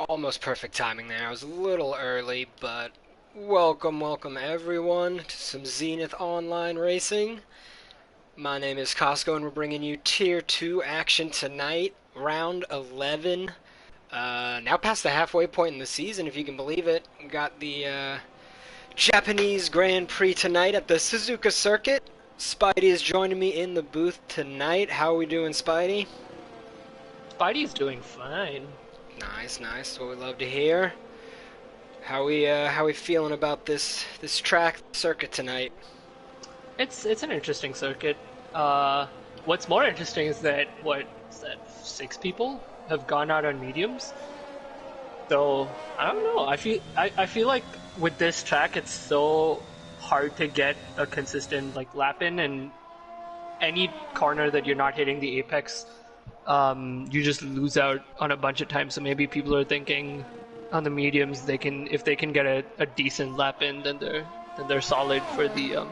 Almost perfect timing there. I was a little early, but welcome everyone to some Zenith Online Racing. My name is Costco, and we're bringing you Tier 2 action tonight, round 11. Now past the halfway point in the season, if you can believe it. We got the Japanese Grand Prix tonight at the Suzuka Circuit. Spidey is joining me in the booth tonight. How are we doing, Spidey? Spidey's doing fine. Nice. That's what we love to hear. How we feeling about this track circuit tonight? It's an interesting circuit. What's more interesting is that six people have gone out on mediums. So I don't know. I feel like with this track, it's so hard to get a consistent lap in, and any corner that you're not hitting the apex, you just lose out on a bunch of time. So maybe people are thinking on the mediums if they can get a decent lap in, then they're solid for the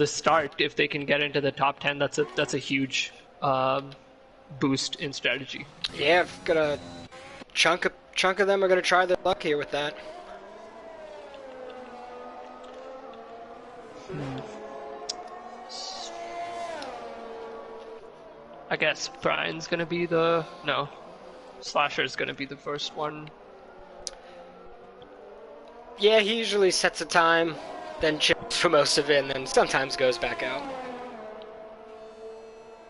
start. If they can get into the top 10, that's a huge boost in strategy. Yeah, I've got a chunk of them are gonna try their luck here with that. I guess Brian's gonna be Slasher's gonna be the first one. Yeah, he usually sets a time, then chills for most of it, and then sometimes goes back out.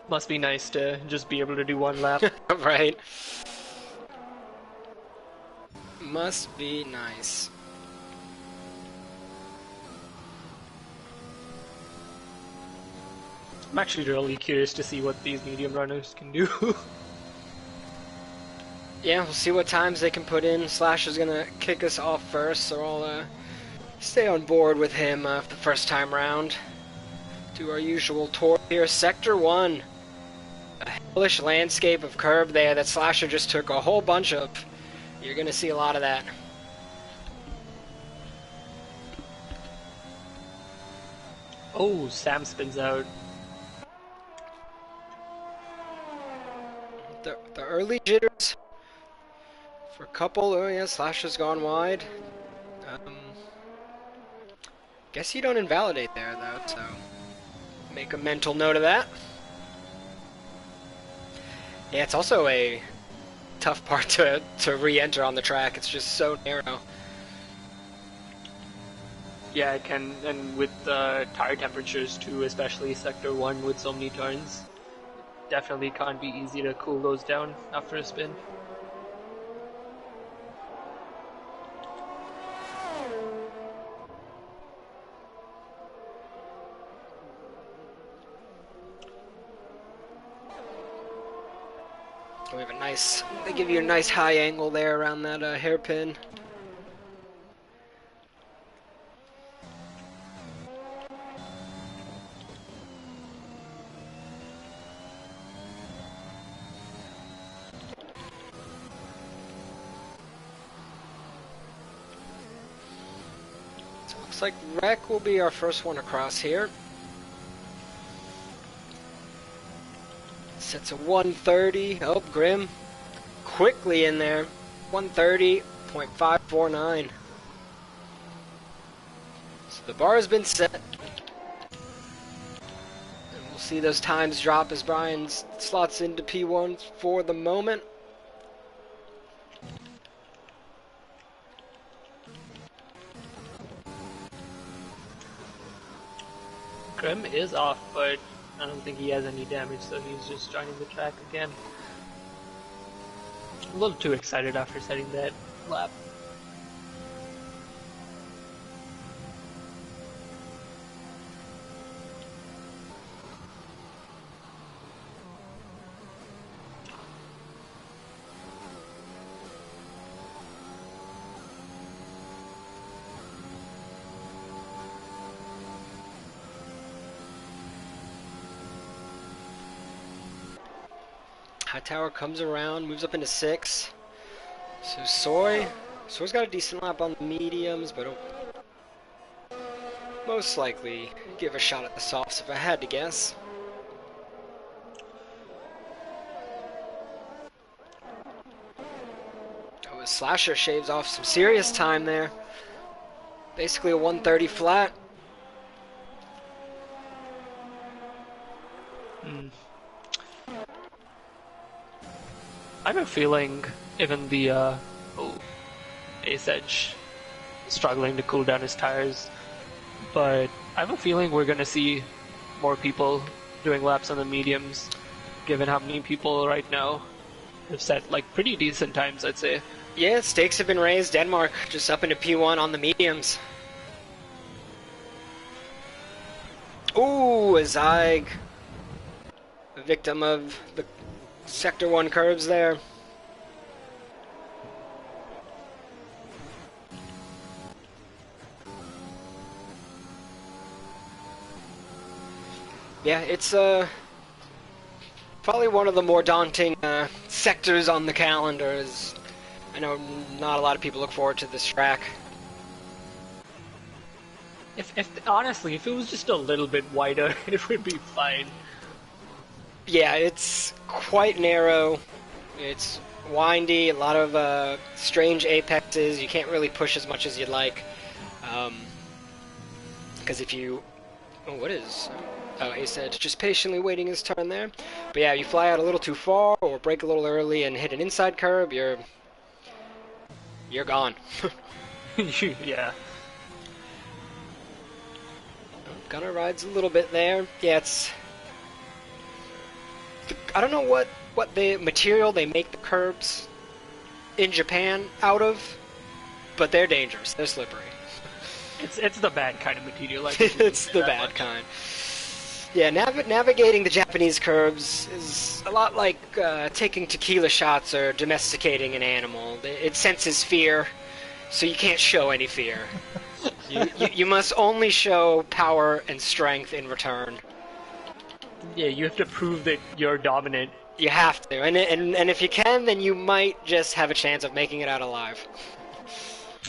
Must be nice to just be able to do one lap. Right. Must be nice. I'm actually really curious to see what these medium runners can do. Yeah, we'll see what times they can put in. Slasher's gonna kick us off first, so I'll stay on board with him for the first time round. Do our usual tour here. Sector 1. A hellish landscape of curb there that Slasher just took a whole bunch of. You're gonna see a lot of that. Oh, Sam spins out. The early jitters for a couple. Oh yeah, Slasher's gone wide. Guess you don't invalidate there though, so make a mental note of that. Yeah, it's also a tough part to re-enter on the track. It's just so narrow. Yeah, it can, and with tire temperatures too, especially Sector 1 with so many turns, definitely can't be easy to cool those down after a spin. We have they give you a nice high angle there around that hairpin. So it looks like Wreck will be our first one across here. Sets a 130. Oh, Grim. Quickly in there. 130.549. So the bar has been set. And we'll see those times drop as Brian slots into P1 for the moment. Grim is off, but I don't think he has any damage, so he's just joining the track again. A little too excited after setting that lap. Hightower comes around, moves up into 6. So Soy's got a decent lap on the mediums, but he'll most likely give a shot at the softs if I had to guess. Slasher shaves off some serious time there. Basically a 130 flat. I have a feeling even the Ace Edge struggling to cool down his tires, but I have a feeling we're gonna see more people doing laps on the mediums, given how many people right now have set like pretty decent times, I'd say. Yeah, stakes have been raised. Denmark just up into P1 on the mediums. Ooh, a Zyg. A victim of the Sector 1 curbs there. Yeah, it's probably one of the more daunting sectors on the calendar. As I know not a lot of people look forward to this track. If honestly, if it was just a little bit wider, it would be fine. Yeah, it's quite narrow. It's windy, a lot of strange apexes. You can't really push as much as you'd like. Because if you... Oh, what is... Oh, he said just patiently waiting his turn there. But yeah, you fly out a little too far or break a little early and hit an inside curb, you're gone. Yeah. Gunner rides a little bit there. Yeah, it's... I don't know what the material they make the curbs in Japan out of, but they're dangerous. They're slippery. It's the bad kind of material. It's the bad kind. Yeah, navigating the Japanese curbs is a lot like taking tequila shots or domesticating an animal. It senses fear, so you can't show any fear. You must only show power and strength in return. Yeah, you have to prove that you're dominant. You have to, and if you can, then you might just have a chance of making it out alive.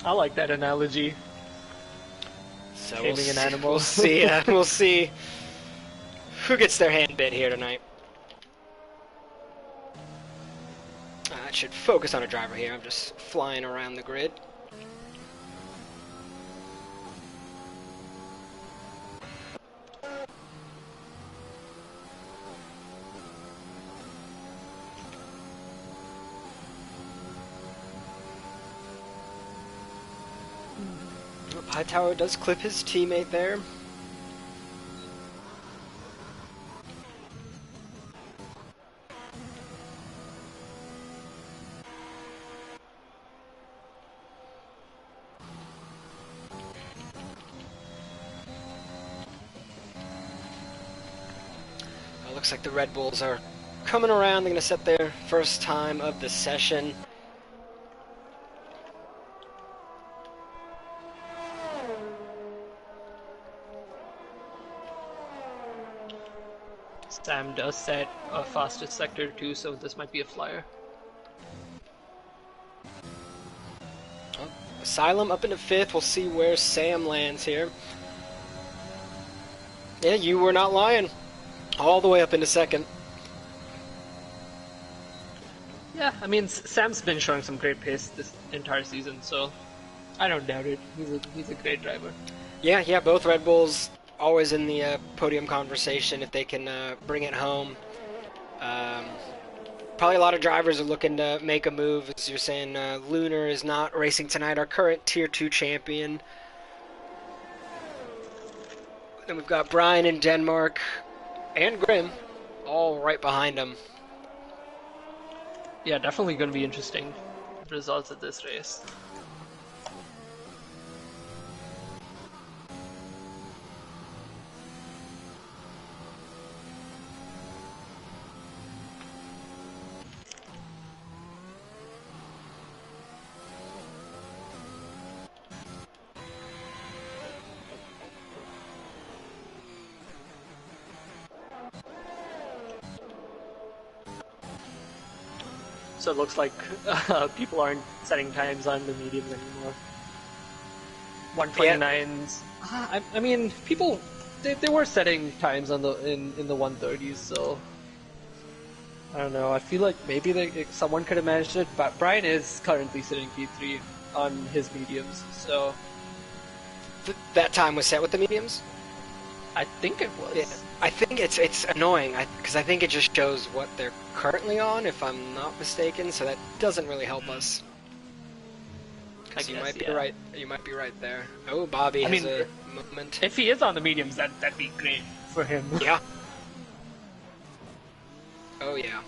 I like that analogy. So Taming an animal. We'll see. We'll see who gets their hand bit here tonight. I should focus on a driver here. I'm just flying around the grid. Hightower does clip his teammate there. Looks like the Red Bulls are coming around. They're going to set their first time of the session. Sam does set a fastest sector too, so this might be a flyer. Oh, Asylum up into 5th. We'll see where Sam lands here. Yeah, you were not lying. All the way up into 2nd. Yeah, I mean, Sam's been showing some great pace this entire season, so I don't doubt it. He's a great driver. Yeah, both Red Bulls always in the podium conversation if they can bring it home. Probably a lot of drivers are looking to make a move. As you're saying, Lunar is not racing tonight, our current Tier 2 champion. Then we've got Brian in Denmark and Grim all right behind him. Yeah, definitely going to be interesting results of this race. So it looks like people aren't setting times on the mediums anymore. 129s. Yeah. I mean, people they were setting times on the in the 130s, so I don't know. I feel like maybe someone could have managed it, but Brian is currently sitting P3 on his mediums, so That time was set with the mediums? I think it Yeah. was. I think it's annoying, because I think it just shows what they're currently on, if I'm not mistaken, so that doesn't really help us. I You guess, might be yeah. right. You might be right there. Oh, Bobby I has mean, a moment. if he is on the mediums, that'd be great for him. Yeah. Oh yeah.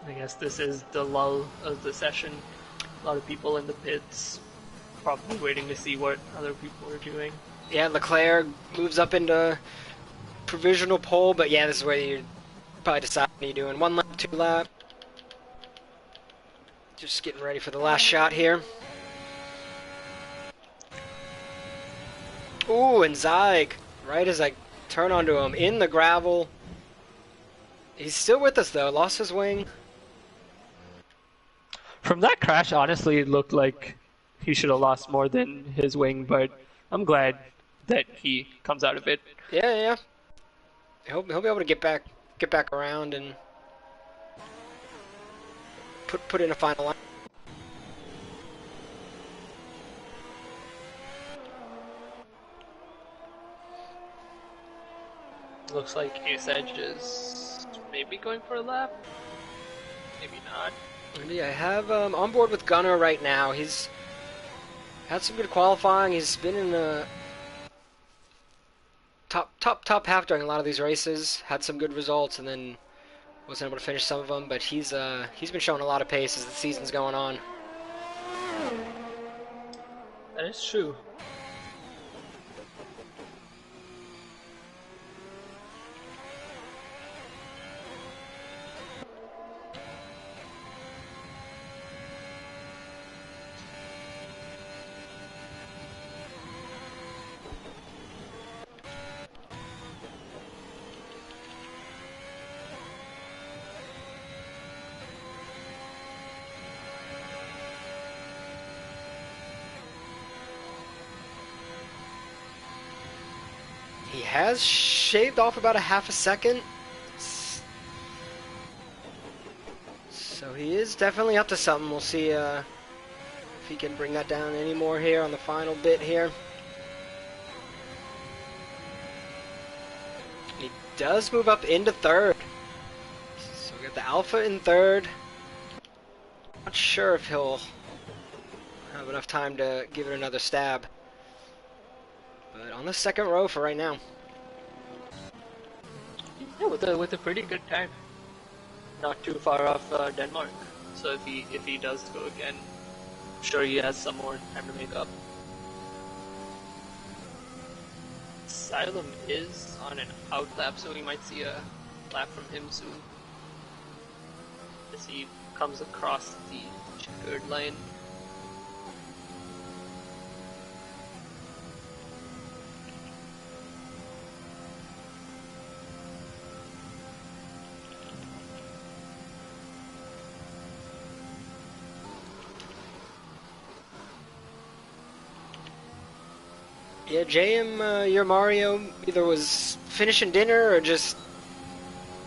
I guess this is the lull of the session. A lot of people in the pits, probably waiting to see what other people are doing. Yeah, Leclerc moves up into provisional pole, but yeah, this is where you probably decide what you're doing. 1 lap, 2 lap. Just getting ready for the last shot here. Ooh, and Zyg, right as I turn onto him, in the gravel. He's still with us though, lost his wing. From that crash, honestly, it looked like he should have lost more than his wing, but I'm glad that he comes out of it. Yeah, yeah. He'll be able to get back around and put in a final line. Looks like Ace Edge is maybe going for a lap. Maybe not. Yeah, I have on board with Gunnar right now. He's had some good qualifying. He's been in the top half during a lot of these races. Had some good results, and then wasn't able to finish some of them. But he's been showing a lot of pace as the season's going on. That is true. He has shaved off about a half a second. So he is definitely up to something. We'll see if he can bring that down any more here on the final bit here. He does move up into third. So we got the Alpha in third. Not sure if he'll have enough time to give it another stab. But on the second row for right now. Yeah, with a pretty good time. Not too far off Denmark. So if he does go again, I'm sure he has some more time to make up. Asylum is on an out lap, so we might see a lap from him soon. As he comes across the checkered line. Yeah, JM, your Mario either was finishing dinner or just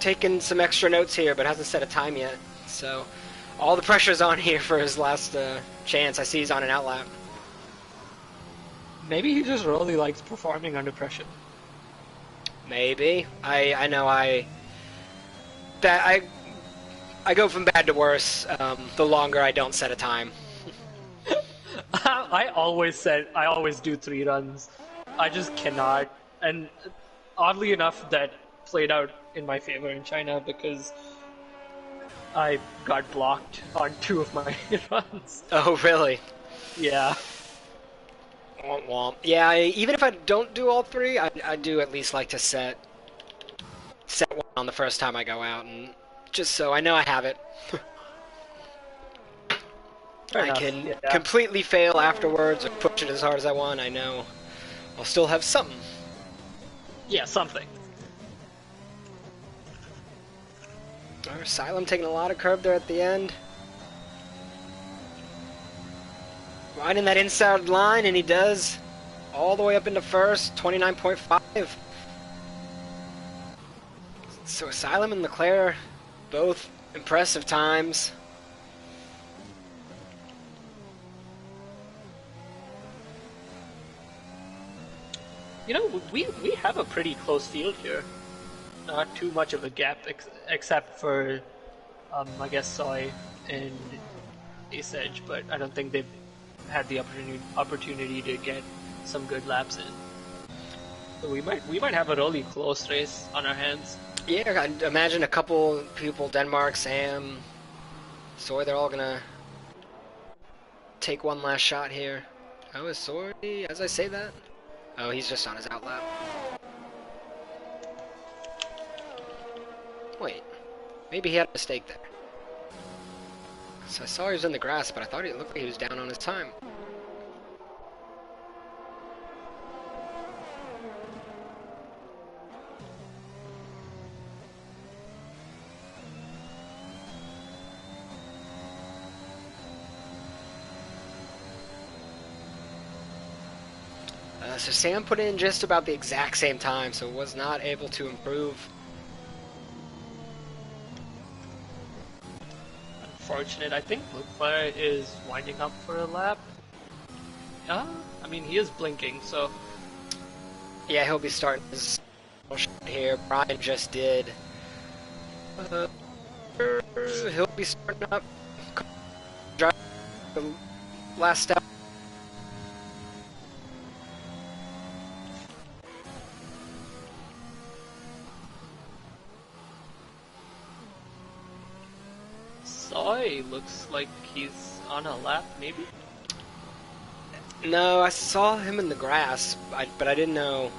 taking some extra notes here, but hasn't set a time yet. So all the pressure's on here for his last chance. I see he's on an outlap. Maybe he just really likes performing under pressure. Maybe. I know I go from bad to worse the longer I don't set a time. I always do 3 runs. I just cannot. And oddly enough, that played out in my favor in China because I got blocked on 2 of my runs. Oh, really? Yeah. Womp womp. Yeah, even if I don't do all 3, I do at least like to set one on the first time I go out, and just so I know I have it. Fair I enough. can Yeah. completely fail afterwards or push it as hard as I want. I know I'll still have something. Yeah, something. Asylum taking a lot of curb there at the end. Right in that inside line, and he does all the way up into first, 29.5. So Asylum and Leclerc, both impressive times. You know, we have a pretty close field here. Not too much of a gap, except for, I guess, Soy and Ace Edge, but I don't think they've had the opportunity to get some good laps in. So we might have a really close race on our hands. Yeah, I imagine a couple people, Denmark, Sam, Soy, they're all gonna take one last shot here. Oh, is Soy, as I say that? Oh, he's just on his outlap. Wait, maybe he had a mistake there. So I saw he was in the grass, but I thought it looked like he was down on his time. So Sam put in just about the exact same time, so was not able to improve. Unfortunate. I think Leclerc is winding up for a lap. I mean, he is blinking, so... Yeah, he'll be starting his shot here. Brian just did. He'll be starting up. Drive the last step. Soy looks like he's on a lap, maybe? No, I saw him in the grass, but I didn't know.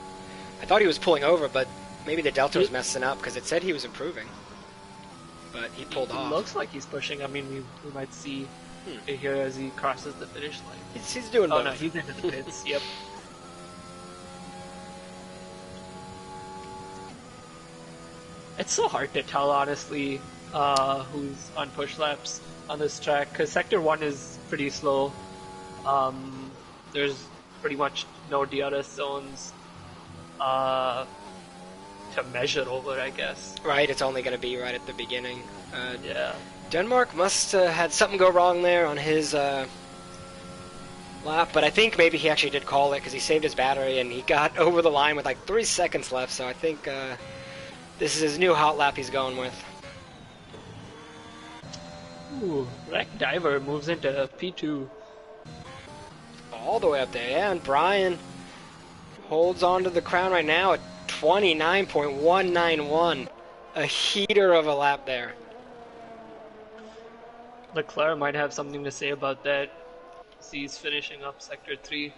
I thought he was pulling over, but maybe the Delta was messing up because it said he was improving. But he pulled off. Looks like he's pushing. I mean, we might see it here as he crosses the finish line. He's doing both. Oh no, he's into the pits. Yep. It's so hard to tell, honestly, who's on push laps on this track, because Sector 1 is pretty slow. There's pretty much no DRS zones to measure over, I guess. Right, it's only going to be right at the beginning. Yeah. Denmark must have had something go wrong there on his lap, but I think maybe he actually did call it because he saved his battery and he got over the line with like 3 seconds left, so I think this is his new hot lap he's going with. Ooh, Wreck Diver moves into P2. All the way up there, yeah, and Brian holds on to the crown right now at 29.191. A heater of a lap there. Leclerc might have something to say about that. He's finishing up Sector 3.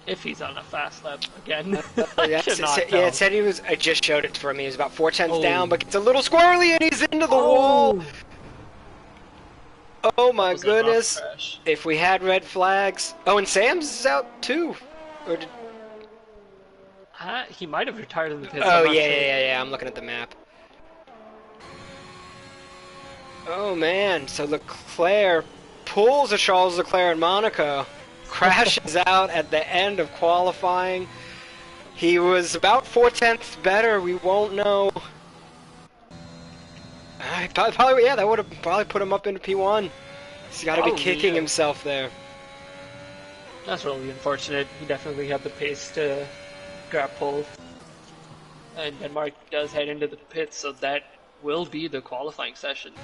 If he's on a fast lap again. It said he was. I just showed it for me. He was about 4/10 down, but it's a little squirrely and he's into the wall. Oh my goodness! If we had red flags. Oh, and Sam's is out too. Or did... He might have retired in the pits. Oh yeah. I'm looking at the map. Oh man! So Leclerc pulls a Charles Leclerc in Monaco. Crashes out at the end of qualifying. He was about 4/10 better. We won't know. Probably, yeah, that would have probably put him up into P1. He's got to be kicking himself there. That's really unfortunate. He definitely had the pace to grab pole. And Denmark does head into the pits, so that will be the qualifying session.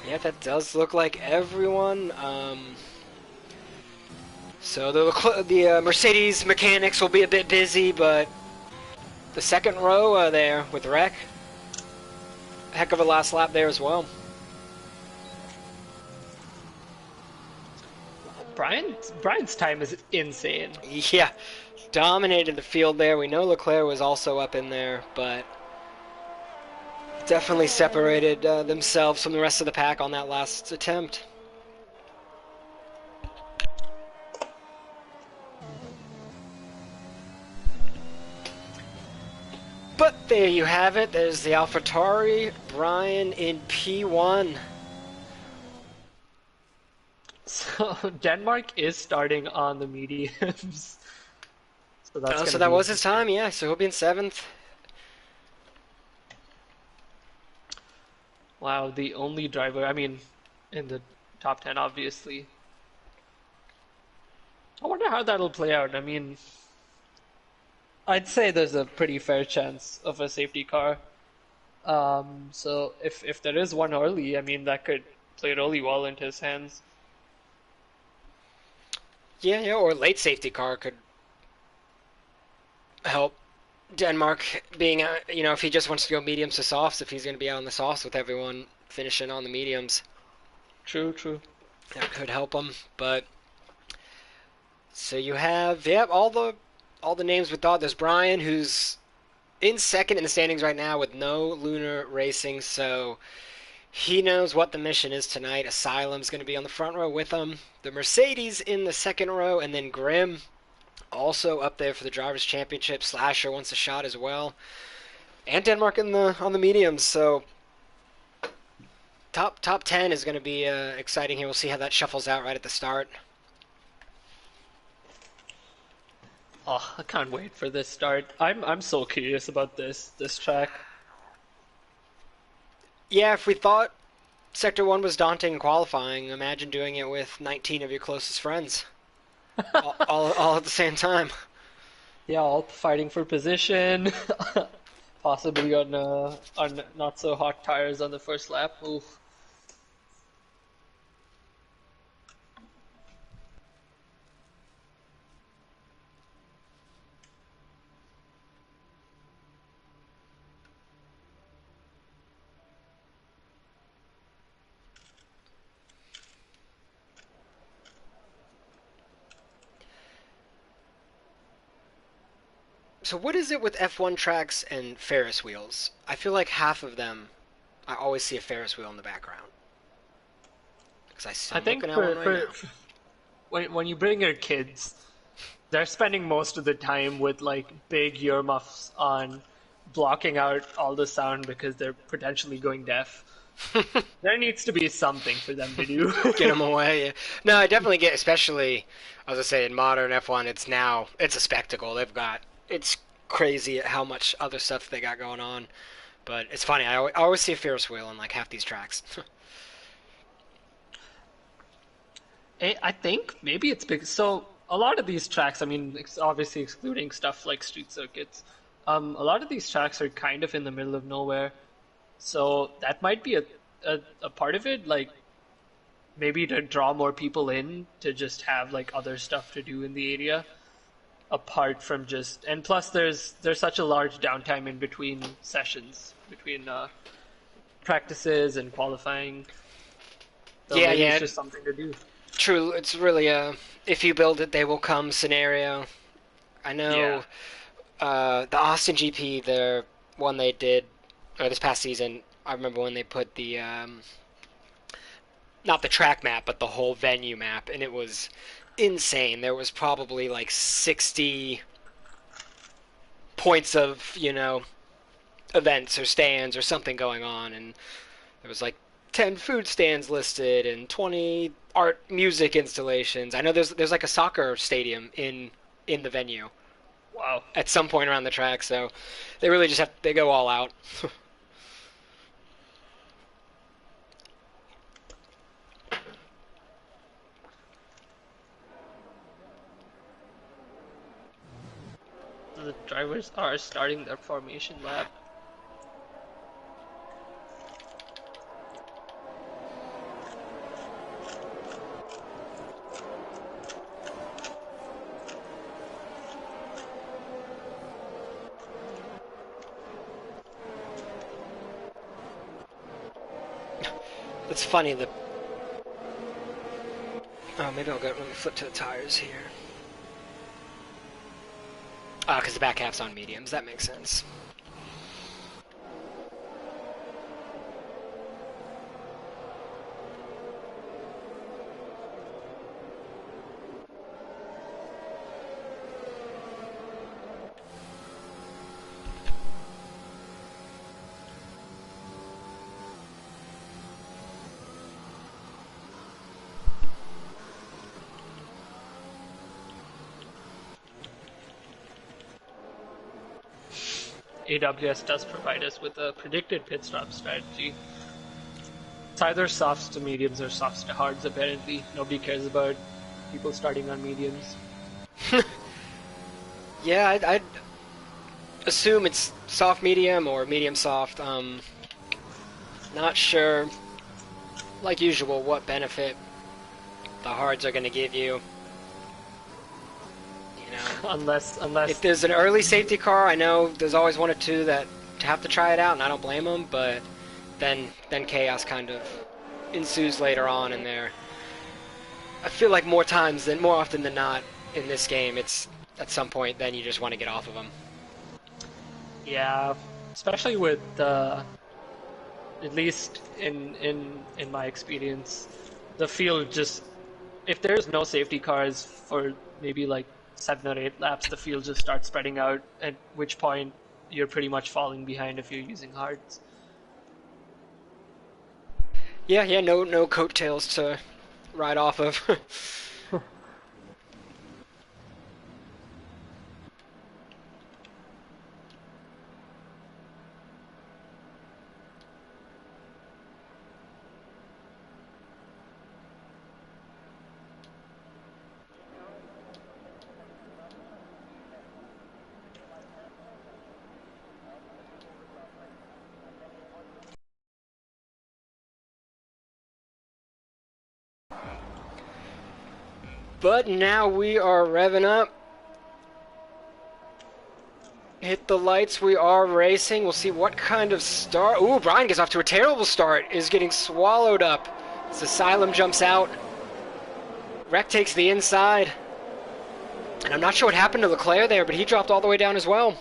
Yeah, that does look like everyone. So the Mercedes mechanics will be a bit busy, but the second row there with Wreck, heck of a last lap there as well. Brian's time is insane. Yeah, dominated the field there. We know Leclerc was also up in there, but definitely separated themselves from the rest of the pack on that last attempt. But there you have it. There's the AlphaTauri, Brian in P1. So Denmark is starting on the mediums, so that's Oh, going so to that be was his interesting. time, yeah. So he'll be in seventh. Wow, the only driver, I mean, in the top 10, obviously. I wonder how that'll play out. I mean, I'd say there's a pretty fair chance of a safety car. So if there is one early, I mean, that could play really well into his hands. Yeah, yeah, or late safety car could help Denmark being, if he just wants to go mediums to softs, if he's going to be out on the softs with everyone finishing on the mediums, True, true. that could help him. But so you have, yeah, all the names with thought. There's Brian, who's in second in the standings right now with no lunar racing, so he knows what the mission is tonight. Asylum's going to be on the front row with him. The Mercedes in the second row, and then Grim also up there for the drivers' championship. Slasher wants a shot as well, and Denmark in the on the mediums. So top 10 is going to be exciting here. We'll see how that shuffles out right at the start. Oh, I can't wait for this start. I'm so curious about this track. Yeah, if we thought Sector 1 was daunting in qualifying, imagine doing it with 19 of your closest friends all at the same time. Yeah, all fighting for position, possibly on not so hot tires on the first lap. Oof. So, what is it with F1 tracks and Ferris wheels? I feel like half of them, I always see a Ferris wheel in the background. Because I I'm think looking at one right now. when you bring your kids, they're spending most of the time with like big earmuffs on, blocking out all the sound because they're potentially going deaf. There needs to be something for them to do. Get them away. Yeah. No, I definitely get, especially, as I say, in modern F1, it's a spectacle. It's crazy at how much other stuff they got going on. But it's funny. I always see a Ferris wheel on like half these tracks. I think maybe it's big. So a lot of these tracks, I mean, obviously excluding stuff like street circuits, a lot of these tracks are kind of in the middle of nowhere. So that might be a part of it, like maybe to draw more people in to just have like other stuff to do in the area apart from just, and plus there's such a large downtime in between sessions, between practices and qualifying. So Yeah, maybe it's yeah, just something to do. true. It's really a if you build it, they will come scenario. I Yeah. know the Austin GP, the one they did this past season. I remember when they put the not the track map, but the whole venue map, and it was insane. There was probably like 60 points of events or stands or something going on, and there was like 10 food stands listed and 20 art music installations. I know there's like a soccer stadium in the venue Wow. at some point around the track, so they really just they go all out. The drivers are starting their formation lap. It's funny that maybe let me flip to the tires here. Because the back half's on mediums. That makes sense. AWS does provide us with a predicted pit stop strategy. It's either softs to mediums or softs to hards, apparently. Nobody cares about people starting on mediums. Yeah, I'd assume it's soft medium or medium soft. Not sure, like usual, what benefit the hards are going to give you. You know, unless if there's an early safety car, I know there's always one or two that have to try it out, and I don't blame them. But then chaos kind of ensues later on in there. I feel like more often than not in this game, it's at some point then you just want to get off of them. Yeah, especially with at least in my experience, the field just, if there's no safety cars for maybe like 7 or 8 laps, the field just starts spreading out, at which point you're pretty much falling behind if you're using hards. Yeah, no coattails to ride off of. But now we are revving up. Hit the lights, we are racing. We'll see what kind of start. Ooh, Brian gets off to a terrible start. Is getting swallowed up as Asylum jumps out. Wreck takes the inside. And I'm not sure what happened to Leclerc there, but he dropped all the way down as well.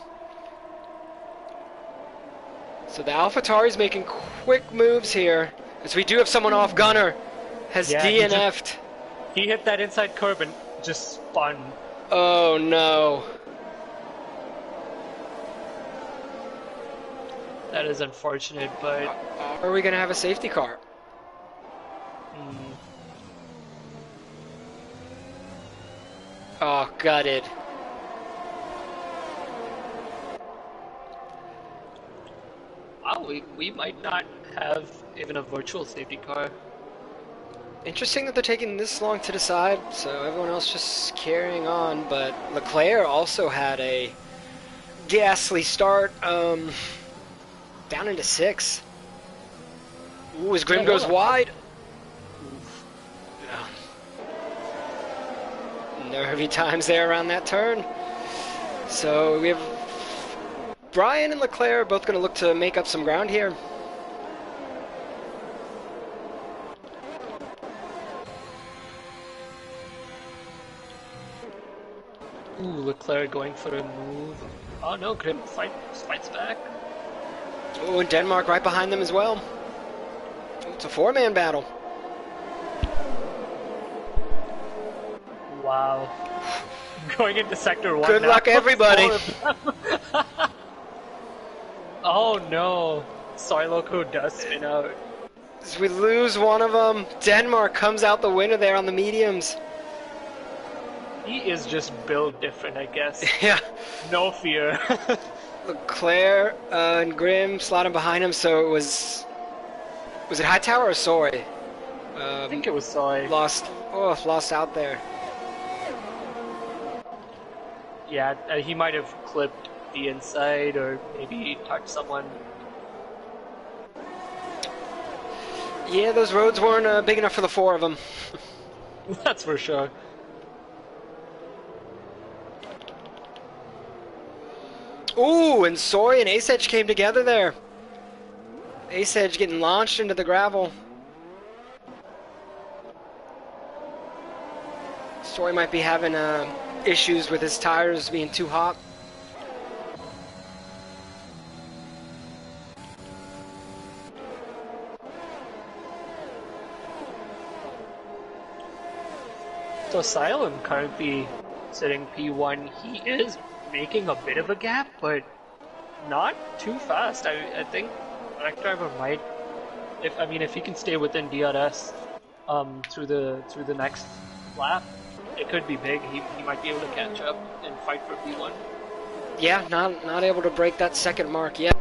So the AlphaTauri's making quick moves here. As we do have someone off. Gunner has DNF'd. He hit that inside curb and just spun. Oh no. That is unfortunate, but... Are we going to have a safety car? Oh, gutted. Oh, we might not have even a virtual safety car. Interesting that they're taking this long to decide, so everyone else just carrying on, but Leclerc also had a ghastly start, down into 6. Ooh, as Grim goes wide. Nervy times there around that turn. So we have Brian and Leclerc both going to look to make up some ground here. Ooh, Leclerc going for a move. Oh no, Grim fights back. Oh, and Denmark right behind them as well. Oh, it's a 4-man battle. Wow. Going into sector 1 Good now. luck, everybody. Oh no. Soiloco does spin out. As we lose one of them, Denmark comes out the winner there on the mediums. He is just built different, I guess. Yeah. No fear. Leclerc and Grim slotting behind him, so it was it Hightower or Soy? I think it was Soy. Lost out there. Yeah, he might have clipped the inside, or maybe he touched someone. Yeah, those roads weren't big enough for the 4 of them. That's for sure. Ooh, and Soy and Ace Edge came together there. Ace Edge getting launched into the gravel. Soy might be having issues with his tires being too hot. So Asylum currently sitting P1. He is making a bit of a gap, but not too fast. I think Wreck Driver might, if he can stay within DRS through the next lap, it could be big. He might be able to catch up and fight for P1. Yeah, not able to break that second mark yet.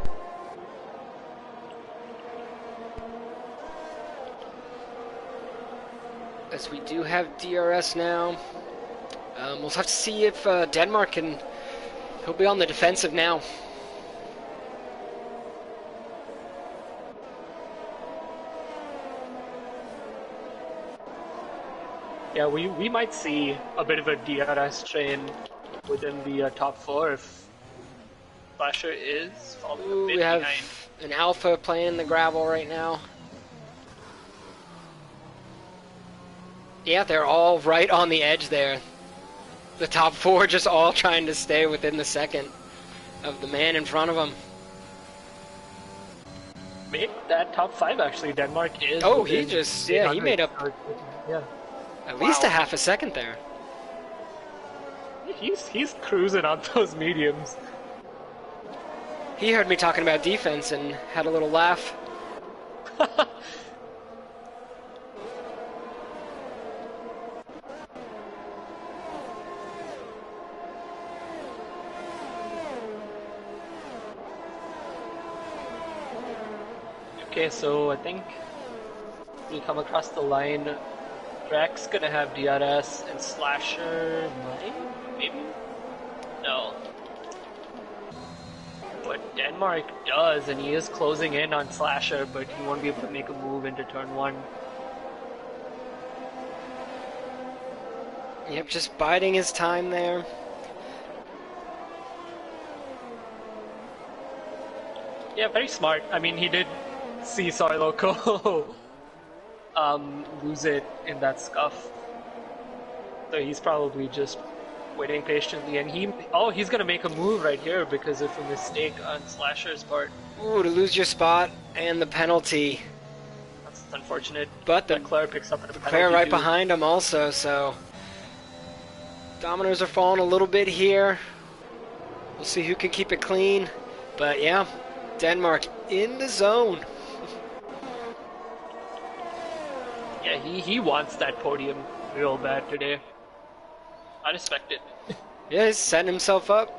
As we do have DRS now. We'll have to see if Denmark can... He'll be on the defensive now. Yeah, we might see a bit of a DRS train within the top four if Flasher is falling a Ooh, we bit have behind. an Alpha playing in the gravel right now. Yeah, they're all right on the edge there. The top four just all trying to stay within the second of the man in front of them. Made that top five actually. Denmark is. Oh, he just, yeah, he made up Yeah. at least a half a second there. He's cruising on those mediums. He heard me talking about defense and had a little laugh. Okay, so I think we come across the line. Rex gonna have DRS and Slasher might? Maybe? No. But Denmark does, and he is closing in on Slasher, but he won't be able to make a move into turn one. Yep, just biding his time there. Yeah, very smart. I mean, he did see Soy Loco lose it in that scuff. So he's probably just waiting patiently, and he's gonna make a move right here because of a mistake on Slasher's part. Ooh, to lose your spot and the penalty. That's unfortunate. But the Leclerc picks up a penalty Leclerc right too. behind him also, so dominoes are falling a little bit here. We'll see who can keep it clean. But yeah, Denmark in the zone. Yeah, he wants that podium real bad today. Unexpected. Yeah, he's setting himself up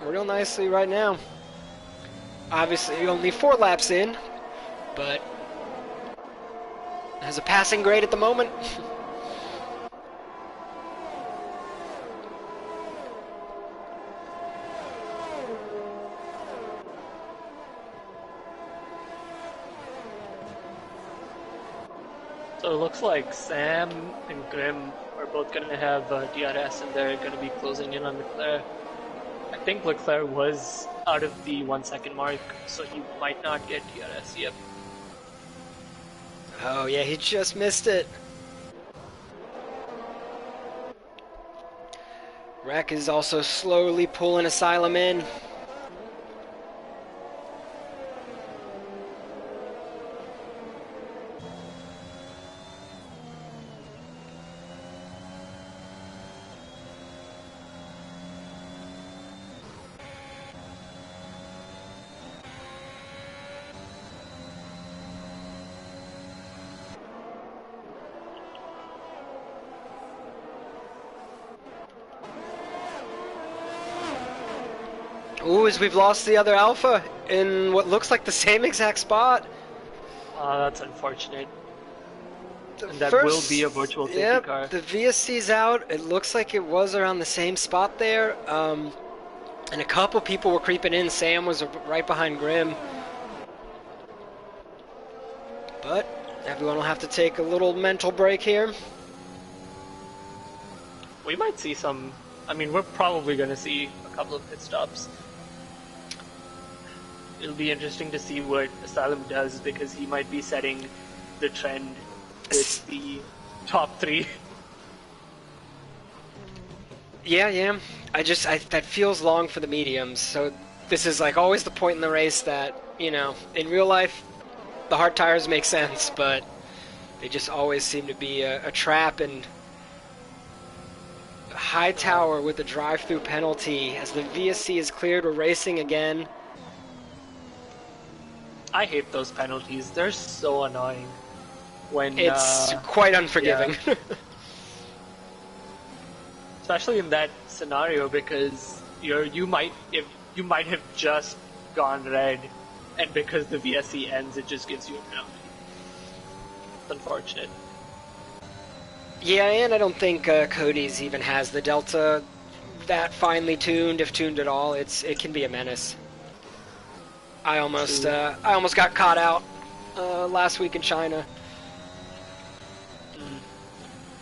real nicely right now. Obviously, only 4 laps in, but has a passing grade at the moment. So it looks like Sam and Grim are both going to have DRS, and they're going to be closing in on Leclerc. I think Leclerc was out of the 1 second mark, so he might not get DRS yet. Oh yeah, he just missed it. Wreck is also slowly pulling Asylum in. Ooh, as we've lost the other Alpha in what looks like the same exact spot. That's unfortunate. And that will be a virtual safety car. The VSC's out. It looks like it was around the same spot there. And a couple people were creeping in. Sam was right behind Grim. But everyone will have to take a little mental break here. We might see some... I mean, we're probably going to see a couple of pit stops. It'll be interesting to see what Asylum does, because he might be setting the trend with the top 3. Yeah. That feels long for the mediums. So this is like always the point in the race that, you know, in real life, the hard tires make sense, but they just always seem to be a trap. And Hightower with the drive-through penalty as the VSC is cleared. We're racing again. I hate those penalties. They're so annoying. When it's quite unforgiving. Yeah. Especially in that scenario, because you might have just gone red, and because the VSC ends, it just gives you a penalty. It's unfortunate. Yeah, and I don't think Cody's even has the delta that finely tuned, if tuned at all. It can be a menace. I almost got caught out last week in China,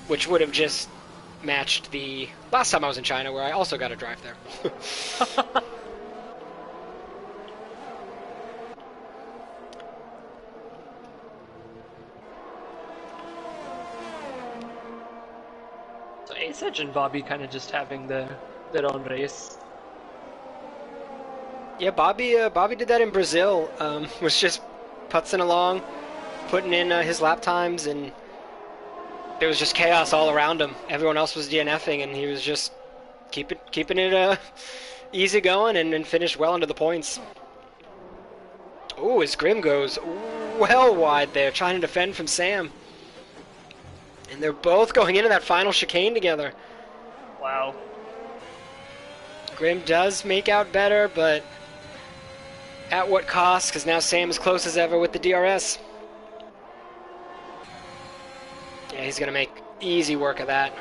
which would have just matched the last time I was in China, where I also got to drive there. So Ace and Bobby kind of just having their own race. Yeah, Bobby did that in Brazil. Was just putzing along, putting in his lap times, and there was just chaos all around him. Everyone else was DNFing, and he was just keeping it easy going, and finished well into the points. Ooh, his Grim goes well wide there, trying to defend from Sam. And they're both going into that final chicane together. Wow. Grim does make out better, but at what cost? Because now Sam is close as ever with the DRS. Yeah, he's going to make easy work of that.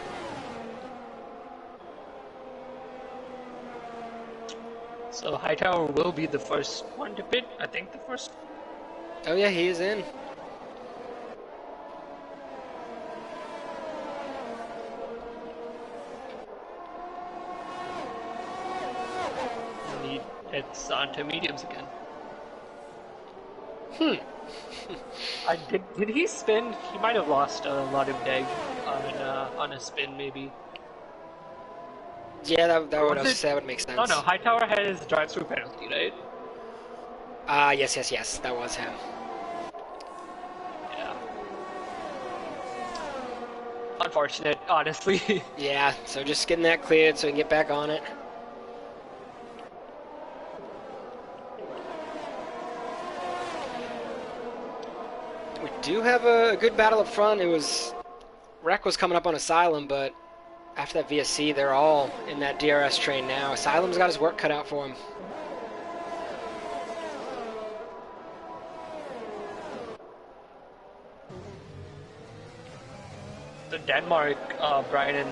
So Hightower will be the first one to pit. I think the first. Oh yeah, he is in. And he heads onto mediums again. Did he spin? He might have lost a lot of deg on a spin, maybe. Yeah, that would make sense. Oh no, Hightower had his drive-through penalty, right? Yes, that was him. Yeah. Unfortunate, honestly. Yeah, so just getting that cleared so we can get back on it. We do have a good battle up front. Wreck was coming up on Asylum, but after that VSC, they're all in that DRS train now. Asylum's got his work cut out for him. So Denmark, Brian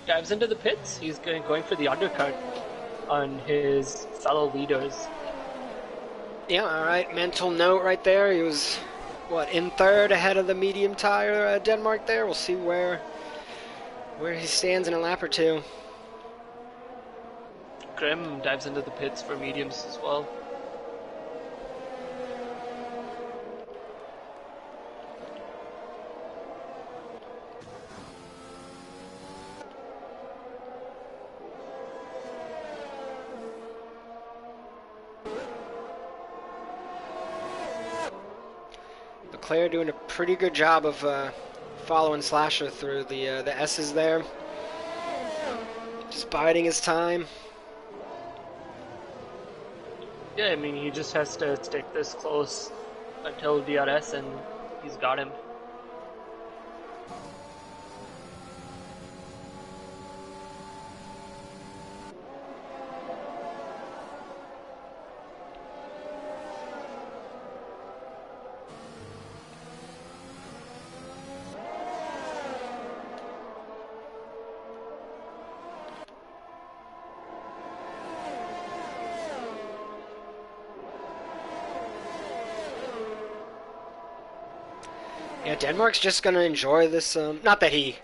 dives into the pits. He's going for the undercut on his fellow leaders. Yeah, all right. Mental note right there. He was, in third ahead of the medium tire Denmark there. We'll see where he stands in a lap or two. Grim dives into the pits for mediums as well. Leclerc doing a pretty good job of following Slasher through the S's there. Just biding his time. Yeah, I mean, he just has to stick this close until DRS, and he's got him. Yeah, Denmark's just going to enjoy this. Not that he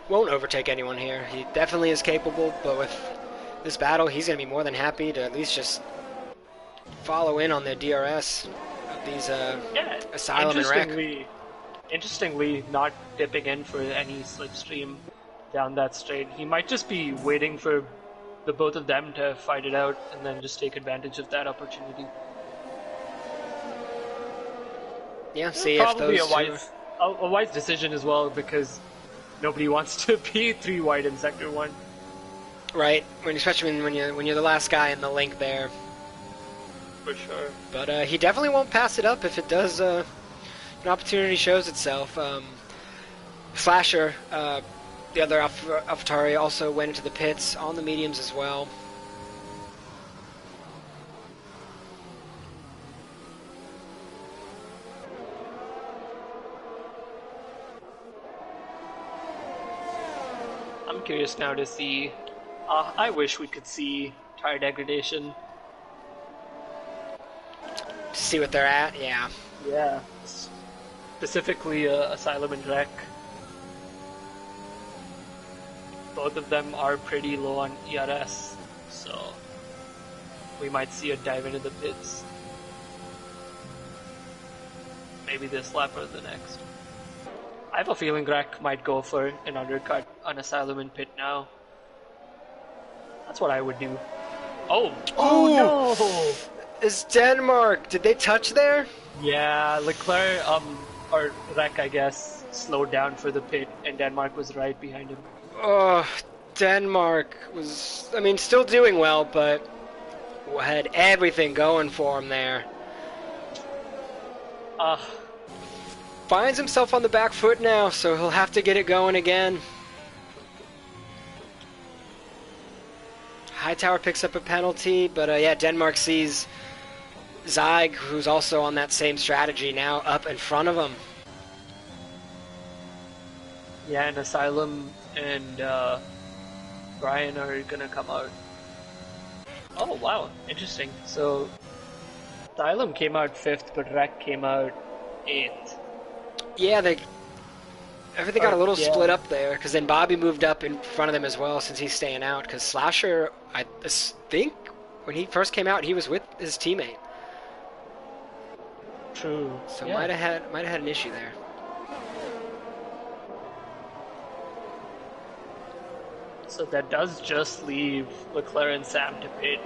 won't overtake anyone here. He definitely is capable, but with this battle, he's going to be more than happy to at least just follow in on their DRS of these Asylum and Wreck. Interestingly, not dipping in for any slipstream down that straight. He might just be waiting for the both of them to fight it out and then just take advantage of that opportunity. Yeah, see probably if those a wise decision as well, because nobody wants to be 3 wide in Sector 1. Right, especially when you're the last guy in the link there. For sure. But he definitely won't pass it up if it does. An opportunity shows itself. Slasher The other AlphaTauri also went into the pits on the mediums as well. I'm curious now to see. I wish we could see tire degradation. To see what they're at, yeah. Yeah. Specifically, Asylum and Wreck. Both of them are pretty low on ERS, so we might see a dive into the pits. Maybe this lap or the next. I have a feeling Wreck might go for an undercut on Asylum and pit now. That's what I would do. Oh! Oh no! Is Denmark? Did they touch there? Yeah, Leclerc, or Wreck, I guess, slowed down for the pit, and Denmark was right behind him. Oh, Denmark was, I mean, still doing well, but had everything going for him there. Finds himself on the back foot now, so he'll have to get it going again. Hightower picks up a penalty, but yeah, Denmark sees Zyg, who's also on that same strategy, now up in front of him. Yeah, and Asylum and Brian are gonna come out. Oh wow, interesting. So Asylum came out 5th, but Wreck came out 8th. Yeah, everything got a little split up there, because then Bobby moved up in front of them as well, since he's staying out, because Slasher, I think, when he first came out, he was with his teammate. True. So might have had an issue there. So that does just leave Leclerc and Sam to pit.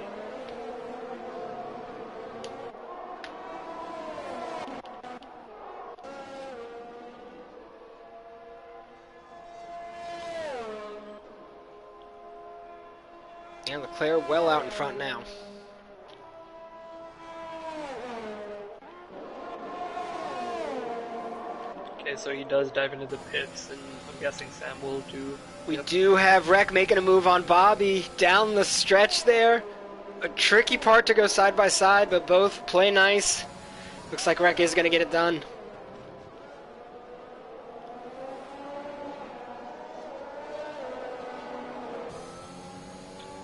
And Leclerc well out in front now. Okay, so he does dive into the pits, and I'm guessing Sam will do. We do have Rec making a move on Bobby down the stretch there. A tricky part to go side by side, but both play nice. Looks like Rec is going to get it done.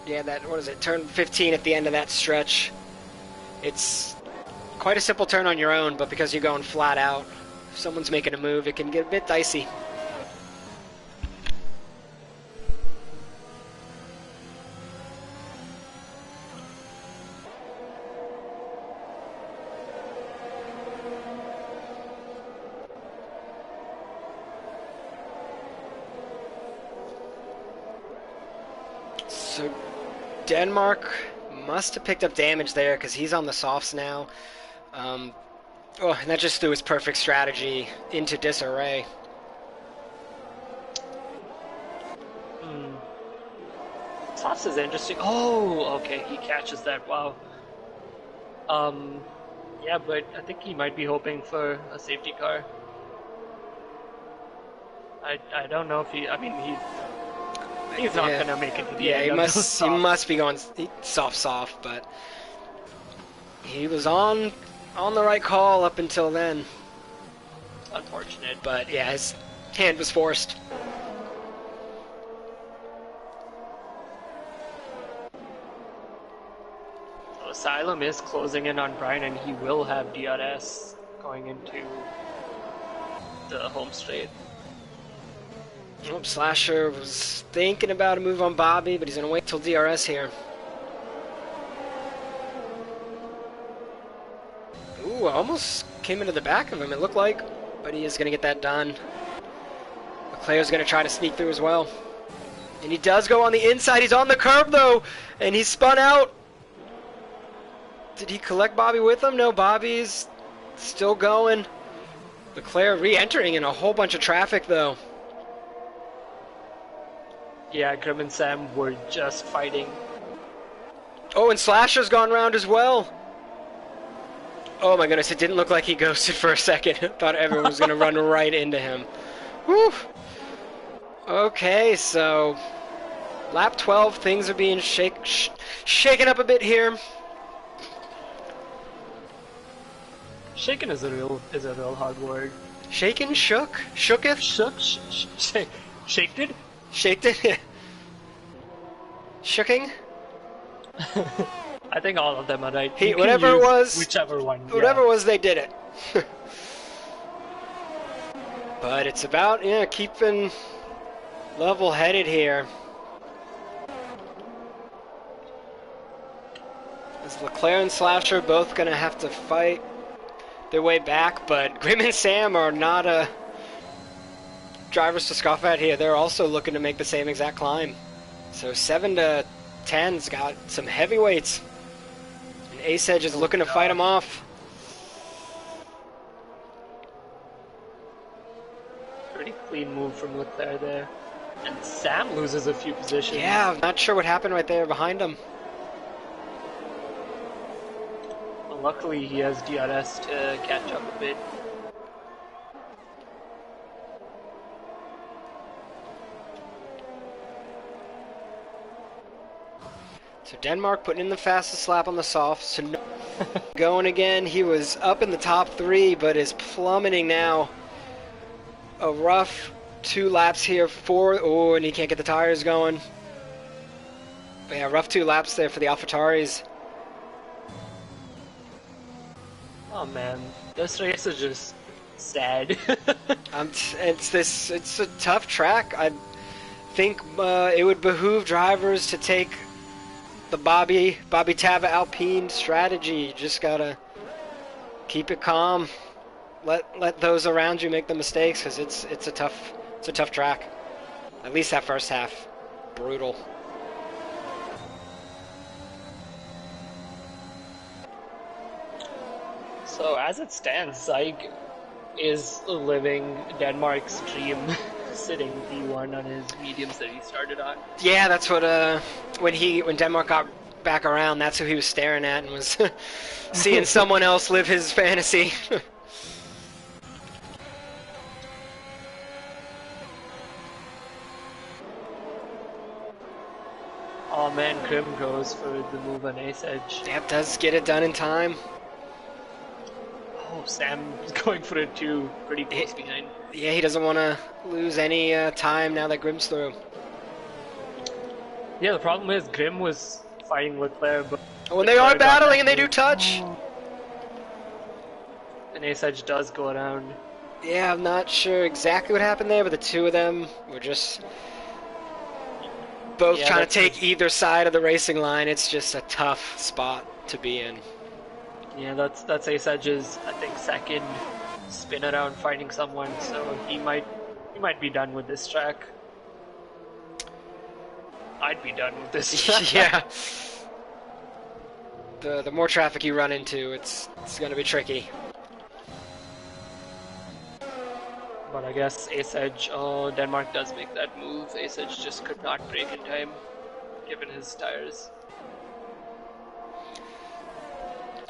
Yeah, what is it, turn 15 at the end of that stretch. It's quite a simple turn on your own, but because you're going flat out, if someone's making a move, it can get a bit dicey. So Denmark must have picked up damage there because he's on the softs now. And that just threw his perfect strategy into disarray. Softs is interesting. Oh, okay, he catches that. Wow. Yeah, but I think he might be hoping for a safety car. I don't know if he. I mean, he's not gonna make it to the end. He must be going soft, but he was on the right call up until then. Unfortunate. But yeah, his hand was forced. So Asylum is closing in on Brian, and he will have DRS going into the home straight. Slasher was thinking about a move on Bobby, but he's going to wait till DRS here. Ooh, almost came into the back of him, it looked like, but he is going to get that done. Leclerc's going to try to sneak through as well. And he does go on the inside. He's on the curb, though, and he's spun out. Did he collect Bobby with him? No, Bobby's still going. Leclerc re-entering in a whole bunch of traffic, though. Yeah, Grim and Sam were just fighting. Oh, and Slasher's gone round as well. Oh my goodness, it didn't look like he ghosted for a second. Thought everyone was going to run right into him. Whew. Okay, so lap 12, things are being shaken up a bit here. Shaken is a real hard word. Shaken, shook, shooketh, Shaked it? shaked it, shooking. I think all of them are right. He, You can whatever it use was, whichever one. whatever Yeah. it was, they did it. But it's about keeping level-headed here. As Leclerc and Slasher both gonna have to fight their way back, but Grim and Sam are not drivers to scoff at here. They're also looking to make the same exact climb. So 7 to 10's got some heavyweights. And Ace Edge is looking to fight them off. Pretty clean move from Leclerc there. And Sam loses a few positions. Yeah, I'm not sure what happened right there behind him. Well, luckily he has DRS to catch up a bit. So Denmark putting in the fastest lap on the softs. So going again. He was up in the top 3, but is plummeting now. A rough 2 laps here. 4. Oh, and he can't get the tires going. But yeah, rough 2 laps there for the AlphaTauris. Oh man, this race is just sad. It's a tough track. I think it would behoove drivers to take the Bobby Tava Alpine strategy. You just gotta keep it calm. Let those around you make the mistakes, because it's a tough track. At least that first half, brutal. So as it stands, Zeig is living Denmark's dream, sitting P1 on his mediums that he started on. Yeah, that's what when Denmark got back around, that's who he was staring at and was seeing someone else live his fantasy. Oh man, Krim goes for the move on Ace Edge. Yep, does get it done in time. Oh, Sam is going for it too, pretty close behind. Yeah, he doesn't want to lose any time now that Grim's through. Yeah, the problem is Grim was fighting Leclerc, but When they are battling and they do touch. And Ace Edge does go around. Yeah, I'm not sure exactly what happened there, but the two of them were just both trying to take either side of the racing line. It's just a tough spot to be in. Yeah, that's Ace Edge's, I think, second spin around fighting someone, so he might be done with this track. I'd be done with this track. Yeah. The more traffic you run into, it's going to be tricky. But I guess Ace Edge, Denmark does make that move. Ace Edge just could not brake in time, given his tires.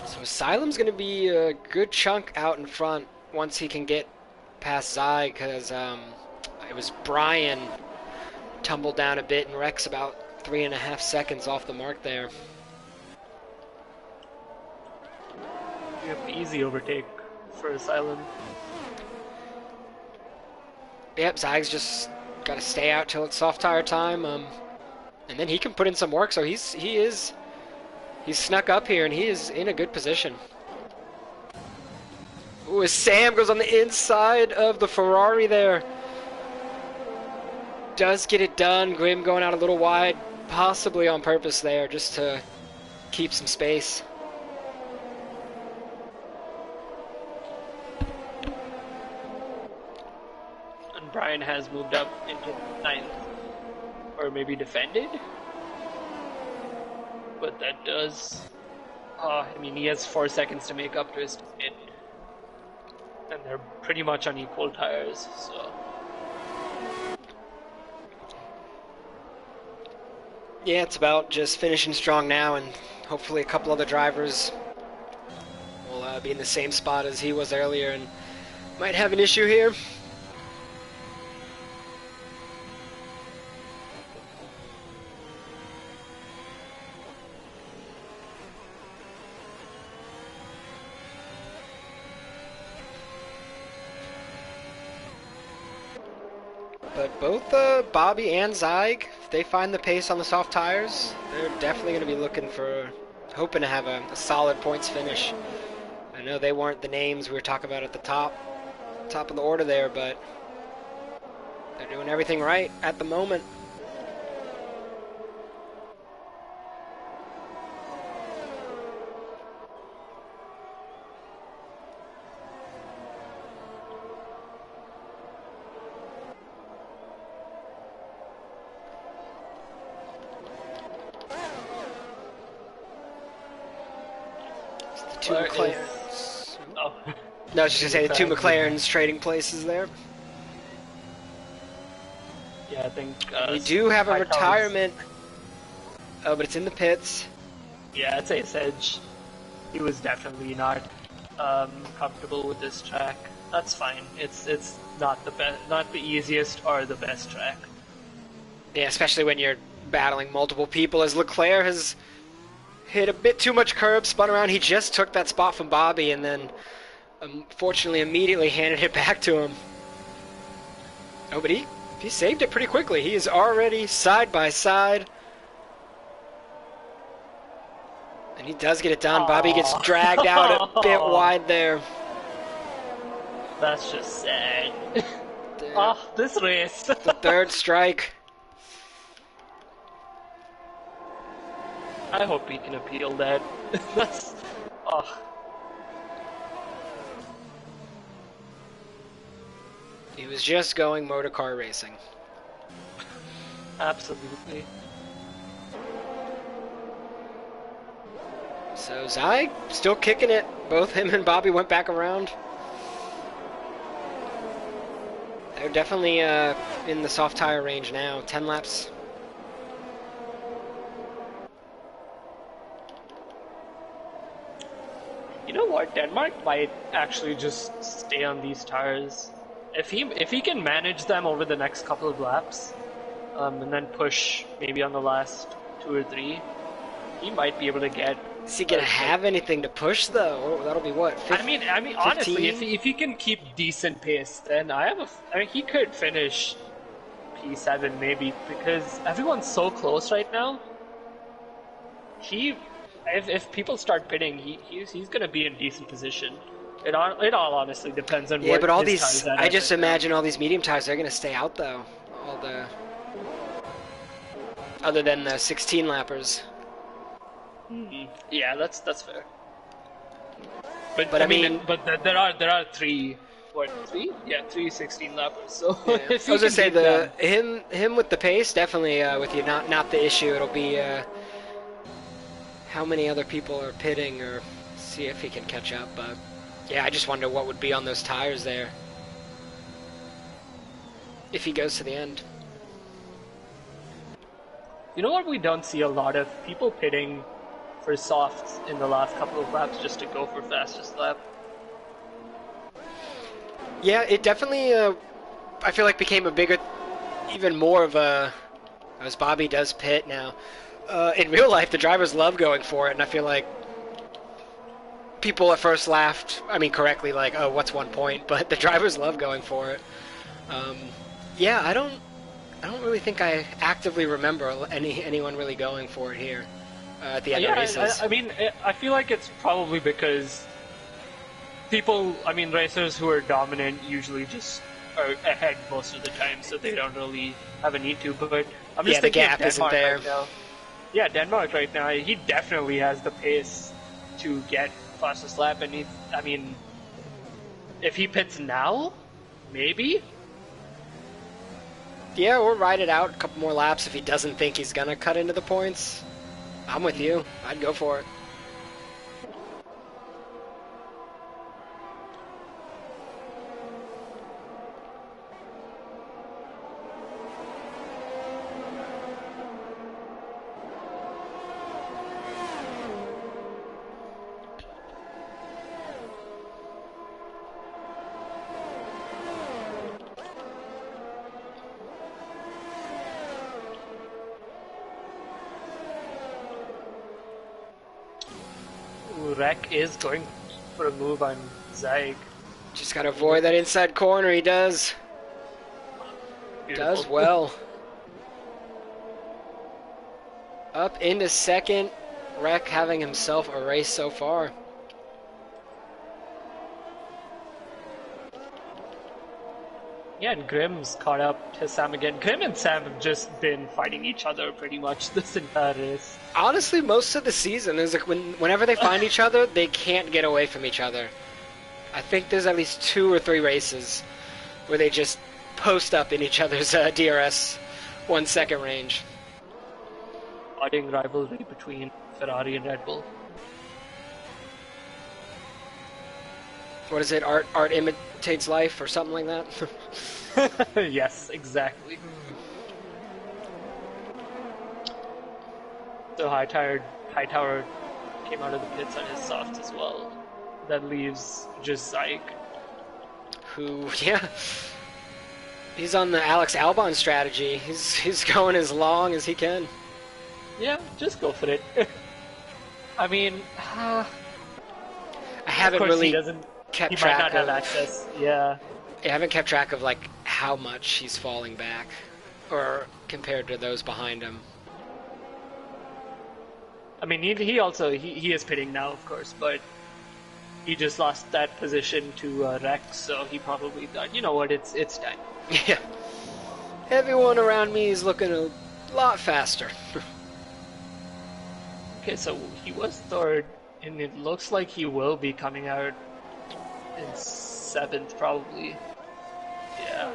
So Asylum's going to be a good chunk out in front once he can get past Zai, because it was Brian tumbled down a bit, and Rex about 3.5 seconds off the mark there. Yep, easy overtake for Asylum. Yep, Zag's just got to stay out till it's soft tire time, and then he can put in some work. So he's snuck up here, and he is in a good position. Ooh, as Sam goes on the inside of the Ferrari there. Does get it done. Grim going out a little wide, possibly on purpose there, just to keep some space. And Brian has moved up into 9th. Or maybe defended? But that does... I mean, he has 4 seconds to make up to his hit. And they're pretty much on equal tires, so... Yeah, it's about just finishing strong now, and hopefully a couple other drivers will be in the same spot as he was earlier and might have an issue here. But both Bobby and Zyg, if they find the pace on the soft tires, they're definitely going to be looking for, hoping to have a solid points finish. I know they weren't the names we were talking about at the top of the order there, but they're doing everything right at the moment. Two McLarens. Oh. No, I was just gonna say the two McLarens trading places there. Yeah, I think we do have a retirement. Oh, but it's in the pits. Yeah, I'd say Sedge. He was definitely not comfortable with this track. That's fine. It's not the best, not the easiest or the best track. Yeah, especially when you're battling multiple people. As Leclerc has hit a bit too much curb, spun around. He just took that spot from Bobby, and then unfortunately immediately handed it back to him. Oh, but he saved it pretty quickly. He is already side by side. And he does get it done. Aww. Bobby gets dragged out a bit wide there. That's just sad. Oh, this race. The third strike. I hope he can appeal that. That's... Oh. He was just going motor car racing. Absolutely. So Zyg still kicking it. Both him and Bobby went back around. They're definitely in the soft tire range now. 10 laps. You know what? Denmark might actually just stay on these tires. If he can manage them over the next couple of laps, and then push maybe on the last 2 or 3, he might be able to get. Is he gonna have anything to push though? That'll be what? I mean, honestly, if he can keep decent pace, then I mean, he could finish P7 maybe, because everyone's so close right now. If people start pitting, he's gonna be in decent position. It all honestly depends on what. But all his these, I just imagine all these medium tires, they're gonna stay out though. All the, other than the 16 lappers. Yeah, that's fair. But I mean, there are three. What, 3? Yeah, 3 16 lappers. So yeah. I was gonna say him with the pace definitely with you not the issue. It'll be how many other people are pitting, or see if he can catch up. But yeah, I just wonder what would be on those tires there if he goes to the end. You know what we don't see a lot of? People pitting for softs in the last couple of laps just to go for fastest lap. Yeah, it definitely, I feel like became a bigger, even more of a, as Bobby does pit now. In real life, the drivers love going for it, and I feel like people at first laughed, I mean correctly, like, oh, what's 1 point? But the drivers love going for it. Yeah, I don't really think I actively remember anyone really going for it here at the end of races. I mean, I feel like it's probably because racers who are dominant usually just are ahead most of the time, so they don't really have a need to. But I'm just thinking the gap isn't there. Right now. Yeah, Denmark right now, he definitely has the pace to get fastest lap, and if he pits now, maybe. Yeah, or ride it out a couple more laps if he doesn't think he's gonna cut into the points. I'm with you. I'd go for it. Rek is going for a move on Zyg. Just gotta avoid that inside corner, he does. Does Beautiful. well. Up into second. Wreck having himself a race so far. Yeah, and Grimm's caught up to Sam again. Grimm and Sam have just been fighting each other pretty much this entire race. Honestly, most of the season is like whenever they find each other, they can't get away from each other. I think there's at least 2 or 3 races where they just post up in each other's DRS 1 second range. Budding rivalry between Ferrari and Red Bull. What is it? Art imitates life or something like that? Yes, exactly. So Hightower came out of the pits on his soft as well. That leaves just Zyke. Who, yeah. He's on the Alex Albon strategy. He's going as long as he can. Yeah, just go for it. I mean, I of haven't course really he doesn't. kept He might track not have of. access. Yeah. I haven't kept track of like how much he's falling back, or compared to those behind him. I mean, he also he is pitting now, of course, but he just lost that position to Rex, so he probably thought, you know what, it's time. Yeah. Everyone around me is looking a lot faster. Okay, so he was third, and it looks like he will be coming out in seventh, probably. Yeah.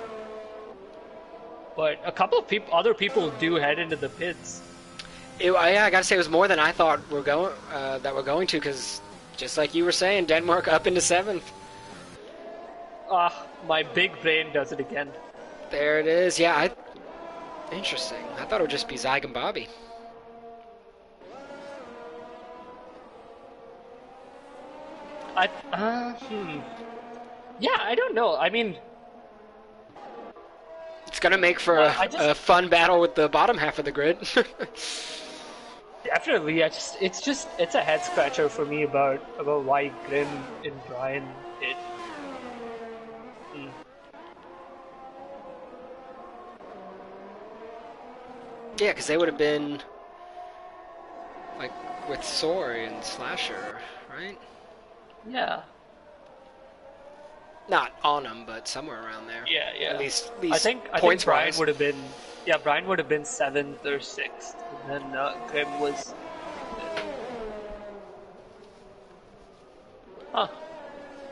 But a couple of other people do head into the pits. Yeah, I gotta say, it was more than I thought we're going to, because just like you were saying, Denmark up into 7th. Ah, my big brain does it again. There it is. Yeah, interesting. I thought it would just be Zyke and Bobby. Yeah, I don't know. I mean, It's gonna make for a fun battle with the bottom half of the grid. definitely. It's a head scratcher for me about why Grimm and Brian did. Yeah, because they would have been like with ZOR and Slasher, right? Yeah. Not on them, but somewhere around there. Yeah, yeah. At least I think points Brian wise. would have been. Yeah, Brian would have been 7th or 6th, and then Grimm was. Huh.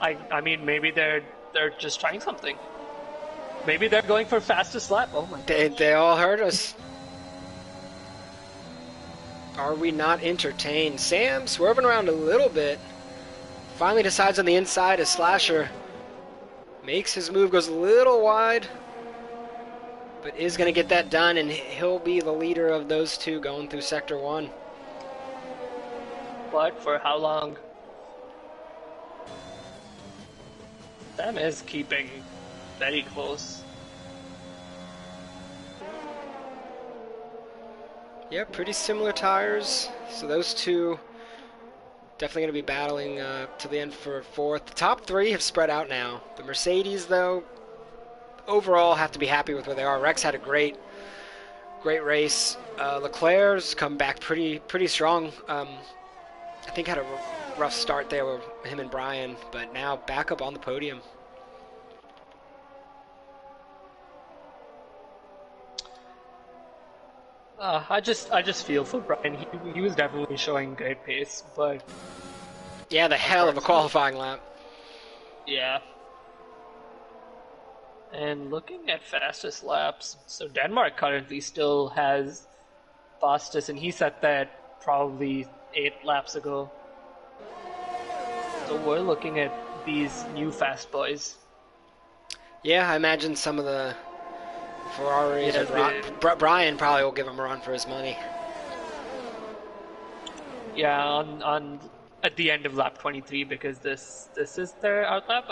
I mean, maybe they're just trying something. Maybe they're going for fastest lap. Oh my god. They all heard us. Are we not entertained? Sam swerving around a little bit. Finally decides on the inside as Slasher makes his move, goes a little wide, but is going to get that done, and he'll be the leader of those two going through Sector 1. But for how long? Sam is keeping very close. Yeah, pretty similar tires. So those two definitely going to be battling to the end for 4th. The top 3 have spread out now. The Mercedes, though, overall have to be happy with where they are. Rex had a great race. Leclerc's come back pretty strong. I think had a rough start there with him and Brian, but now back up on the podium. I just feel for Brian. He was definitely showing great pace, but Yeah, the hell of a qualifying lap. yeah. And looking at fastest laps, so Denmark currently still has fastest, and he set that probably 8 laps ago. So we're looking at these new fast boys. Yeah, I imagine some of the Ferraris. Yeah, Brian probably will give him a run for his money. Yeah, on at the end of lap 23, because this is their out lap.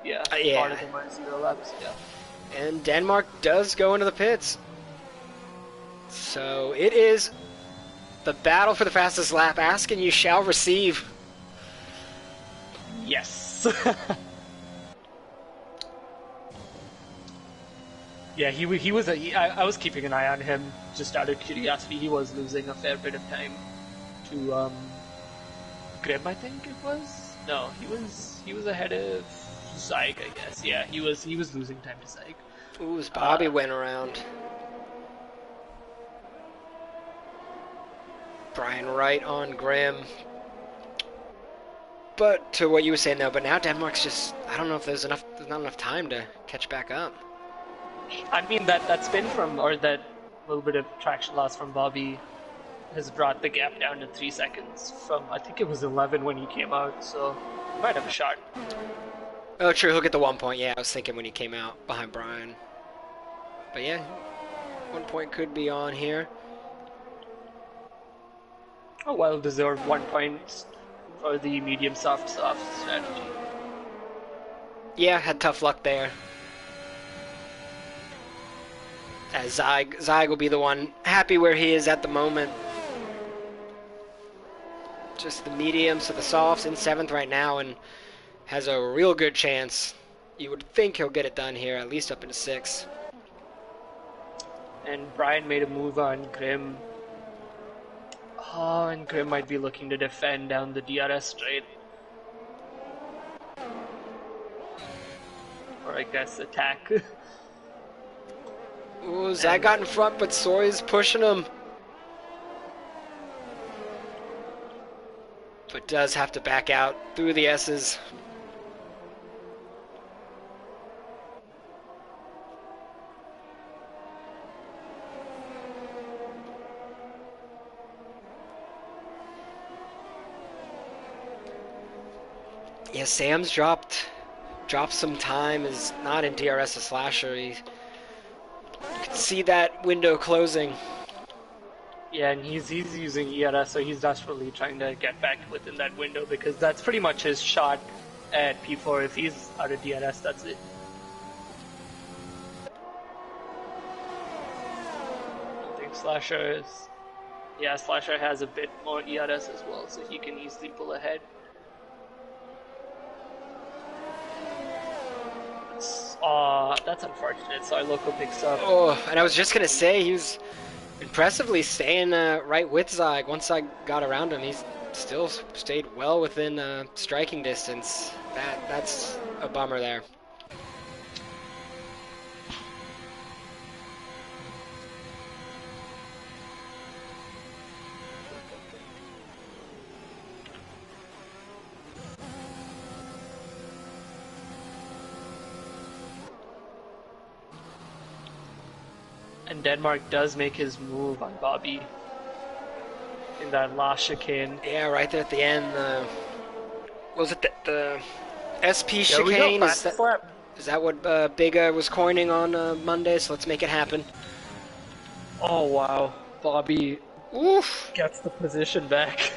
Yeah. Yeah. Part of the -0 laps. Yeah. And Denmark does go into the pits. So it is the battle for the fastest lap. Ask and you shall receive. Yes. Yeah, he was I was keeping an eye on him just out of curiosity. He was losing a fair bit of time to Grim, I think it was. No, he was ahead of Zyg, I guess. Yeah, he was losing time to Zyg. Ooh, as Uh, Bobby went around. Brian right on Graham. But to what you were saying though, but now Denmark's just, I don't know if there's not enough time to catch back up. I mean that spin from or that little bit of traction loss from Bobby has brought the gap down to 3 seconds from I think it was 11 when he came out, so he might have a shot. Oh, true, he'll get the 1 point. Yeah, I was thinking when he came out behind Brian. But yeah, 1 point could be on here. A well deserved 1 point for the medium soft strategy. Yeah, had tough luck there. As Zyg will be the one happy where he is at the moment. Just the mediums to the softs in 7th right now and has a real good chance. You would think he'll get it done here, at least up into 6. And Brian made a move on Grim. Oh, and Grim might be looking to defend down the DRS straight. Or I guess attack. Ooh, Zyg got in front, but Soy's pushing him. But does have to back out through the S's. Yeah, Sam's dropped some time, is not in DRS a slasher. You can see that window closing. Yeah, and he's using ERS, so he's desperately trying to get back within that window because that's pretty much his shot at P4. If he's out of DRS, that's it. I think Slasher is... Yeah, Slasher has a bit more ERS as well, so he can easily pull ahead. That's unfortunate. So our local picks up. Oh, and I was just gonna say he was impressively staying right with Zyg. Once I got around him, he's still stayed well within striking distance. That's a bummer there. And Denmark does make his move on Bobby in that last chicane. Yeah, right there at the end. Was it the SP There we go, chicane? fastest lap. Is that what Big was coining on Monday? So let's make it happen. Oh wow, Bobby Oof! gets the position back.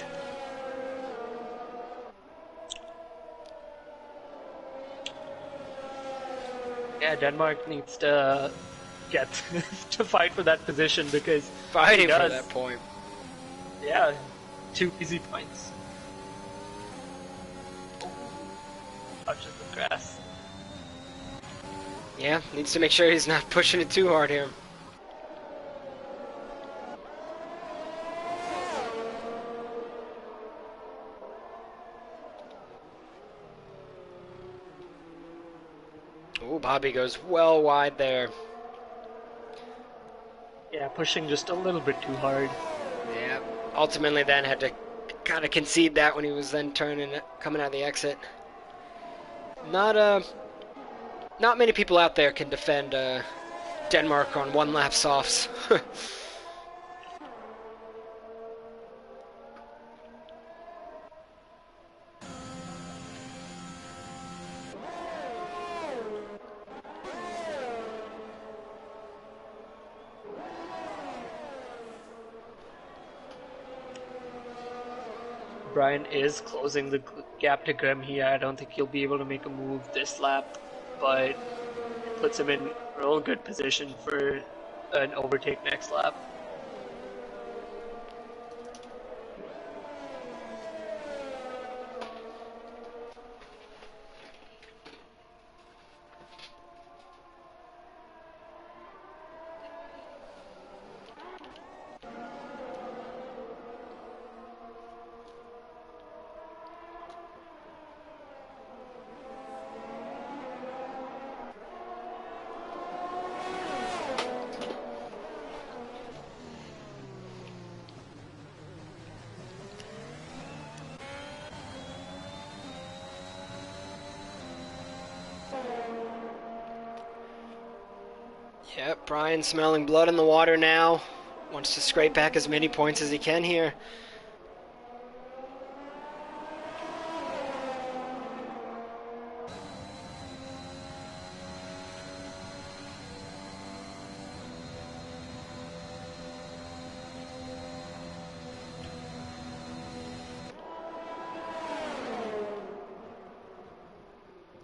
Yeah, Denmark needs to get to fight for that position because Fighting for that point. Yeah, 2 easy points. Touches the grass. Yeah, needs to make sure he's not pushing it too hard here. Oh, Bobby goes well wide there. Yeah, pushing just a little bit too hard. Yeah, ultimately then had to kind of concede that when he was then coming out of the exit. Not many people out there can defend Denmark on one lap softs. Brian is closing the gap to Grim here. I don't think he'll be able to make a move this lap, but it puts him in a real good position for an overtake next lap. Yep, Brian smelling blood in the water now. Wants to scrape back as many points as he can here.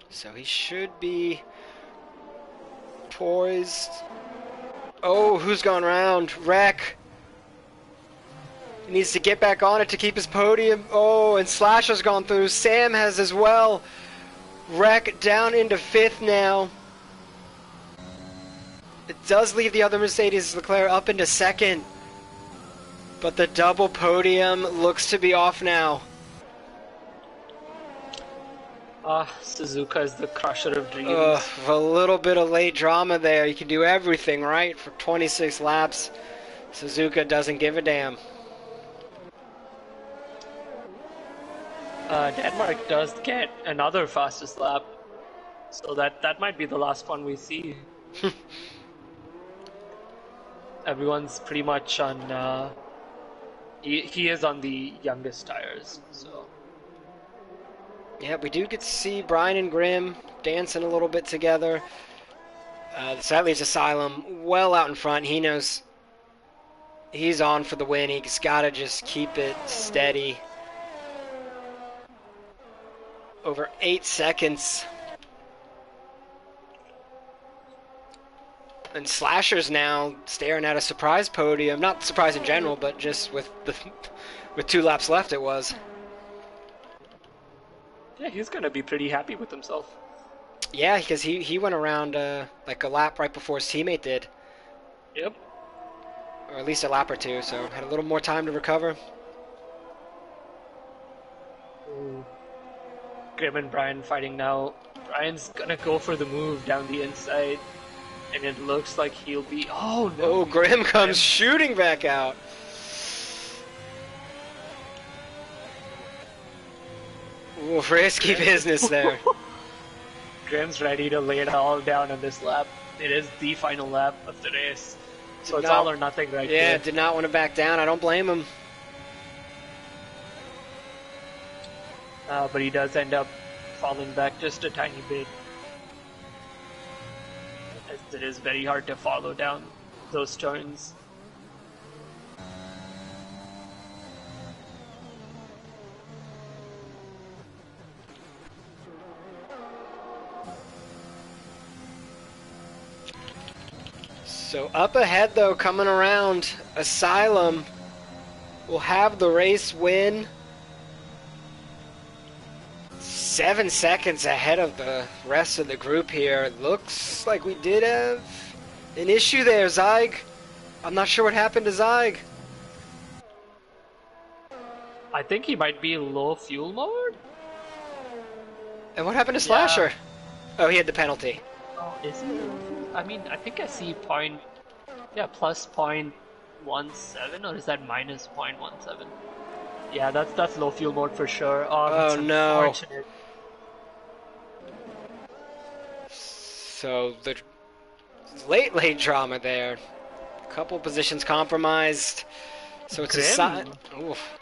So he should be poised. Oh, who's gone round? Wreck. He needs to get back on it to keep his podium. Oh, and Slasher's gone through. Sam has as well. Wreck down into 5th now. It does leave the other Mercedes Leclerc up into 2nd. But the double podium looks to be off now. Suzuka is the crusher of dreams. A little bit of late drama there. You can do everything right for 26 laps. Suzuka doesn't give a damn. Denmark does get another fastest lap, so that might be the last one we see. Everyone's pretty much on. He is on the youngest tires, so. Yeah, we do get to see Brian and Grimm dancing a little bit together. So that leaves Asylum well out in front. He knows he's on for the win. He's got to just keep it steady. Over 8 seconds. And Slasher's now staring at a surprise podium. Not surprise in general, but just with 2 laps left it was. Yeah, he's gonna be pretty happy with himself. Yeah, because he went around like a lap right before his teammate did. Yep. Or at least a lap or two, so had a little more time to recover. Ooh. Grimm and Brian fighting now. Brian's gonna go for the move down the inside, and it looks like he'll be. Oh no! Oh, Grimm comes shooting back out. Ooh, risky business there. Grimm's ready to lay it all down on this lap. It is the final lap of the race, so it's all or nothing right here. Yeah, did not want to back down. I don't blame him. But he does end up falling back just a tiny bit, as it is very hard to follow down those turns. So up ahead though, coming around, Asylum will have the race win. 7 seconds ahead of the rest of the group here. Looks like we did have an issue there, Zyg. I'm not sure what happened to Zyg. I think he might be low fuel mode. And what happened to Slasher? Oh, he had the penalty. Oh, is he? I mean, I think I see plus 0.17, or is that minus 0.17? Yeah, that's low fuel mode for sure. Oh no. Unfortunate. So the late drama there. Couple positions compromised. So it's Grimm. Oof.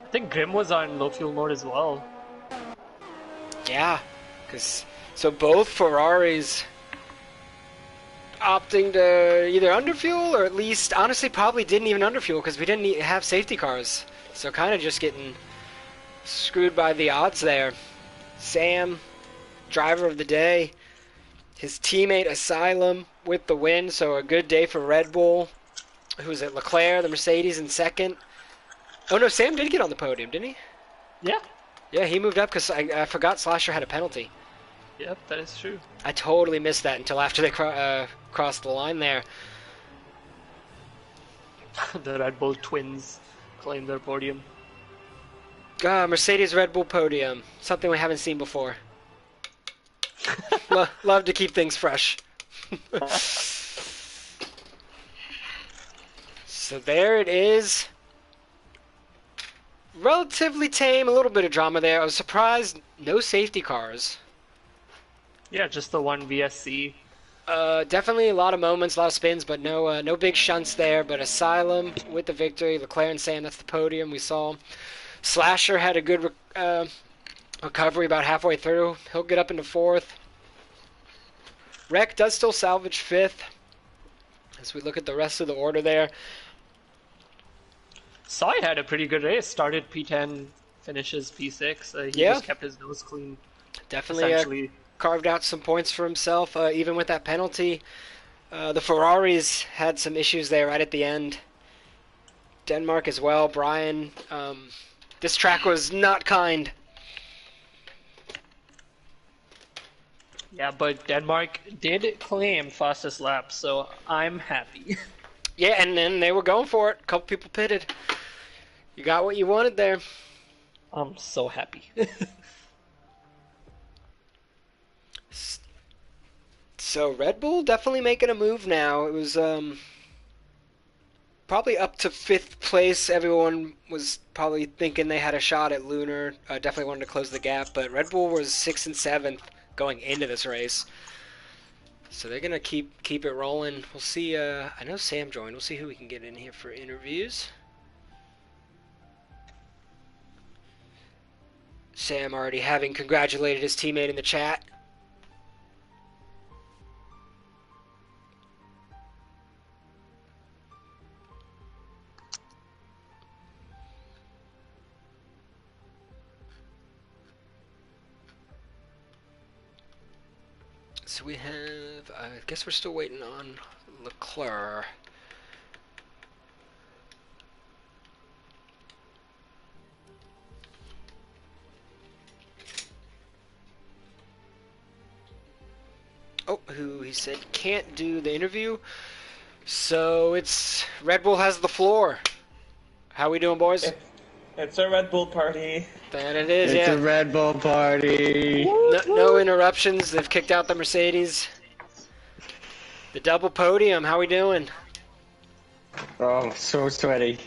I think Grimm was on low fuel mode as well. Yeah, so both Ferraris opting to either underfuel or at least, honestly, probably didn't even underfuel because we didn't have safety cars. So kind of just getting screwed by the odds there. Sam, driver of the day. His teammate Asylum with the win, so a good day for Red Bull. Who was it? Leclerc, the Mercedes in second. Oh no, Sam did get on the podium, didn't he? Yeah. Yeah, he moved up because I forgot Slasher had a penalty. Yep, that is true. I totally missed that until after they crossed the line there. The Red Bull twins claim their podium. Mercedes Red Bull podium. Something we haven't seen before. Love to keep things fresh. So there it is. Relatively tame, a little bit of drama there. I was surprised, no safety cars. Yeah, just the one VSC. Definitely a lot of moments, a lot of spins, but no big shunts there. But Asylum with the victory. Leclerc and Sam, that's the podium. We saw Slasher had a good recovery about halfway through. He'll get up into fourth. Wreck does still salvage fifth. As we look at the rest of the order there, Soy had a pretty good race. Started P10, finishes P6. He yeah, just kept his nose clean, definitely essentially. carved out some points for himself, even with that penalty. The Ferraris had some issues there right at the end. Denmark as well. Brian, this track was not kind. Yeah, but Denmark did claim fastest lap, so I'm happy. Yeah, and then they were going for it. A couple people pitted. You got what you wanted there. I'm so happy. So Red Bull definitely making a move now. It was probably up to fifth place. Everyone was probably thinking they had a shot at Lunar. Definitely wanted to close the gap, but Red Bull was sixth and seventh going into this race. So they're gonna keep it rolling. We'll see. I know Sam joined. We'll see who we can get in here for interviews. Sam already having congratulated his teammate in the chat. So we have, I guess we're still waiting on Leclerc. Oh, who he said can't do the interview. So it's Red Bull has the floor. How we doing, boys? It's a Red Bull party. That it is, It's yeah. a Red Bull party. No interruptions. They've kicked out the Mercedes. The double podium. How we doing? Oh, so sweaty.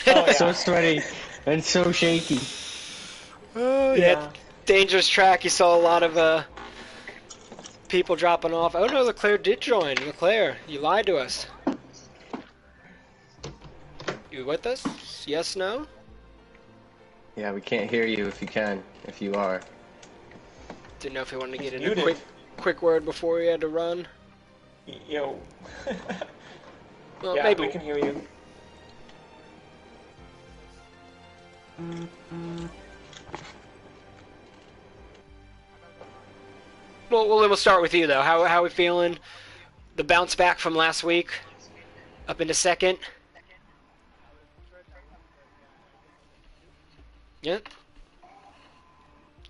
Oh, yeah. So sweaty and so shaky. Oh, yeah. Dangerous track. You saw a lot of people dropping off. Oh no, Leclerc did join. Leclerc, you lied to us. You with us? Yes, no? Yeah, we can't hear you if you can, if you are. Didn't know if he wanted to get in You a did. quick word before he had to run. Yo. Well, Yeah, maybe we can hear you. Well, then we'll start with you though. How are we feeling? The bounce back from last week, up into second. Yeah.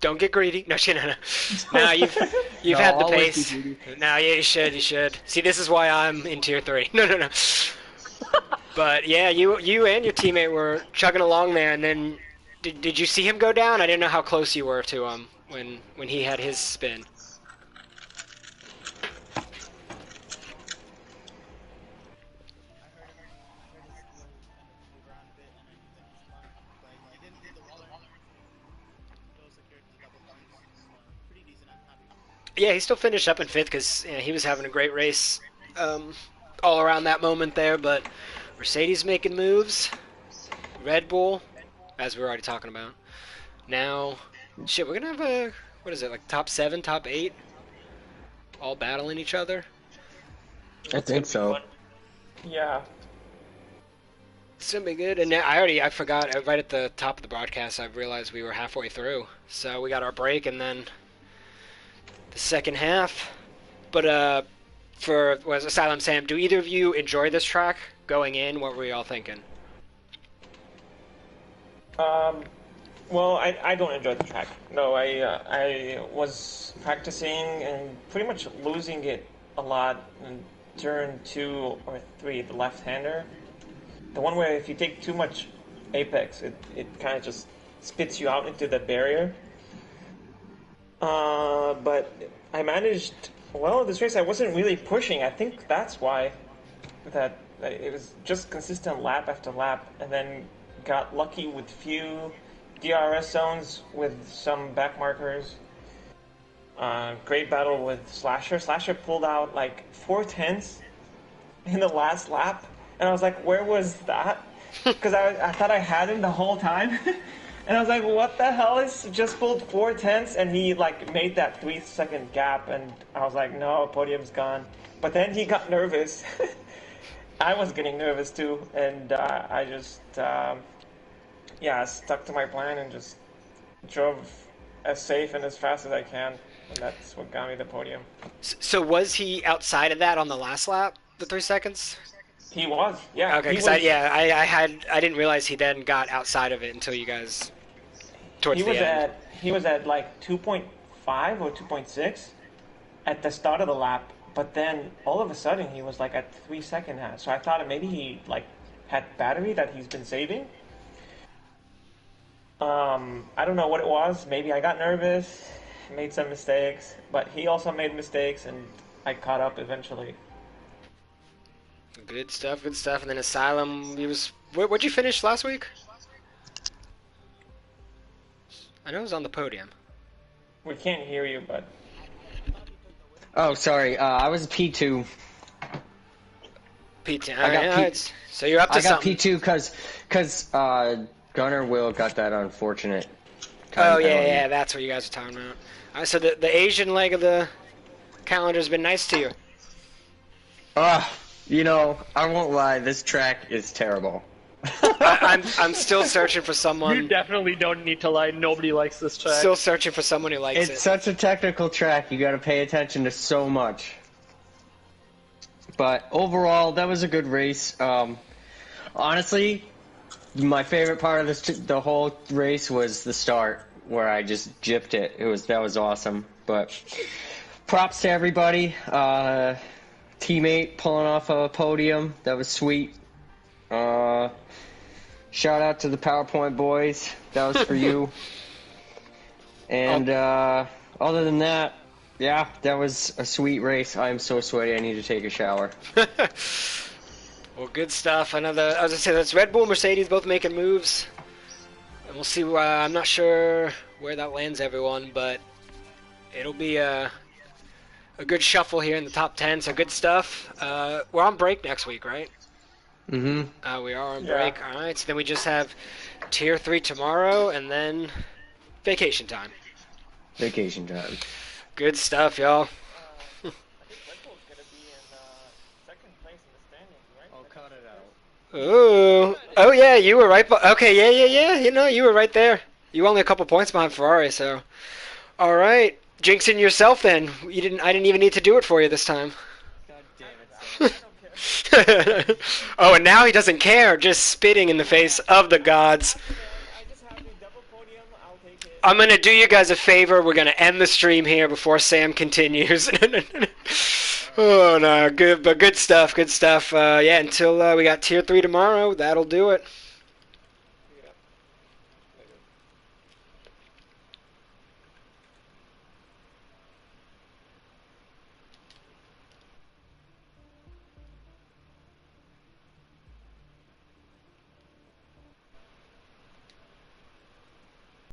Don't get greedy. No, no. Nah, you've No, had the I'll always be pace. greedy. No, yeah, you should. See, this is why I'm in tier 3. No. But yeah, you and your teammate were chugging along there, and then did you see him go down? I didn't know how close you were to him when he had his spin. Yeah, he still finished up in fifth because he was having a great race all around that moment there. But Mercedes making moves, Red Bull, as we were already talking about. Now, shit, we're gonna have a what is it like top 7, top 8, all battling each other. I think so. Yeah. It's gonna be good. And I forgot right at the top of the broadcast. I realized we were halfway through, so we got our break and then the second half. But for was Asylum Sam, do either of you enjoy this track going in? What were you all thinking? Well, I don't enjoy the track. No, I was practicing and pretty much losing it a lot in turn 2 or 3, the left-hander. The one where if you take too much apex, it kind of just spits you out into the barrier. But I managed, well, this race I wasn't really pushing. I think that's why that it was just consistent lap after lap, and then got lucky with few DRS zones with some back markers. great battle with Slasher. Slasher pulled out like 4 tenths in the last lap, and I was like, where was that? Because I thought I had him the whole time. And I was like, what the hell is just pulled 4 tenths, and he like made that 3 second gap, and I was like, no, podium's gone. But then he got nervous. I was getting nervous too, and I just stuck to my plan and just drove as safe and as fast as I can, and that's what got me the podium. So was he outside of that on the last lap, the 3 seconds? He was, yeah. Okay, He because was, I didn't realize he then got outside of it until you guys towards he the was end. he was at like 2.5 or 2.6 at the start of the lap, but then all of a sudden he was like at 3 second half. So I thought maybe he like had battery that he's been saving. I don't know what it was. Maybe I got nervous, made some mistakes, but he also made mistakes, and I caught up eventually. Good stuff, good stuff. And then Asylum, where'd you finish last week? I know it was on the podium. We can't hear you, but Oh, sorry. I was P2. P10. I got Alright, P- alright. So you're up to I got something. P2 because Gunnar Will got that unfortunate Oh time yeah, penalty. yeah, that's what you guys are talking about. Alright, so the Asian leg of the calendar's been nice to you. I won't lie. This track is terrible. I'm still searching for You someone. definitely don't need to lie. Nobody likes this track. Still searching for someone who likes It's it. such a technical track. You got to pay attention to so much. But overall, that was a good race. Honestly, my favorite part of the whole race was the start, where I just gypped it. That was awesome. But props to everybody. Teammate pulling off a podium. That was sweet. Shout out to the PowerPoint boys. That was for you. And other than that, yeah, that was a sweet race. I am so sweaty. I need to take a shower. Well, good stuff. I was gonna say that's Red Bull, Mercedes both making moves, and we'll see. I'm not sure where that lands everyone, but it'll be a good shuffle here in the top 10. So good stuff. We're on break next week, right? Mm-hmm. We are on Yeah. break. All right. So then we just have Tier 3 tomorrow, and then vacation time. Vacation time. Good stuff, y'all. I think Red Bull's gonna be in second place in the standings, right? I'll cut it out. Ooh. Oh yeah, you were right. Okay, yeah. You were right there. You were only a couple points behind Ferrari, so. All right, jinxing yourself then. I didn't even need to do it for you this time. God damn it. Oh, and now he doesn't care, just spitting in the face of the gods. I just have the double podium. I'll take it. I'm gonna do you guys a favor. We're gonna end the stream here before Sam continues. Oh no, good stuff. Yeah, until we got Tier 3 tomorrow, that'll do it.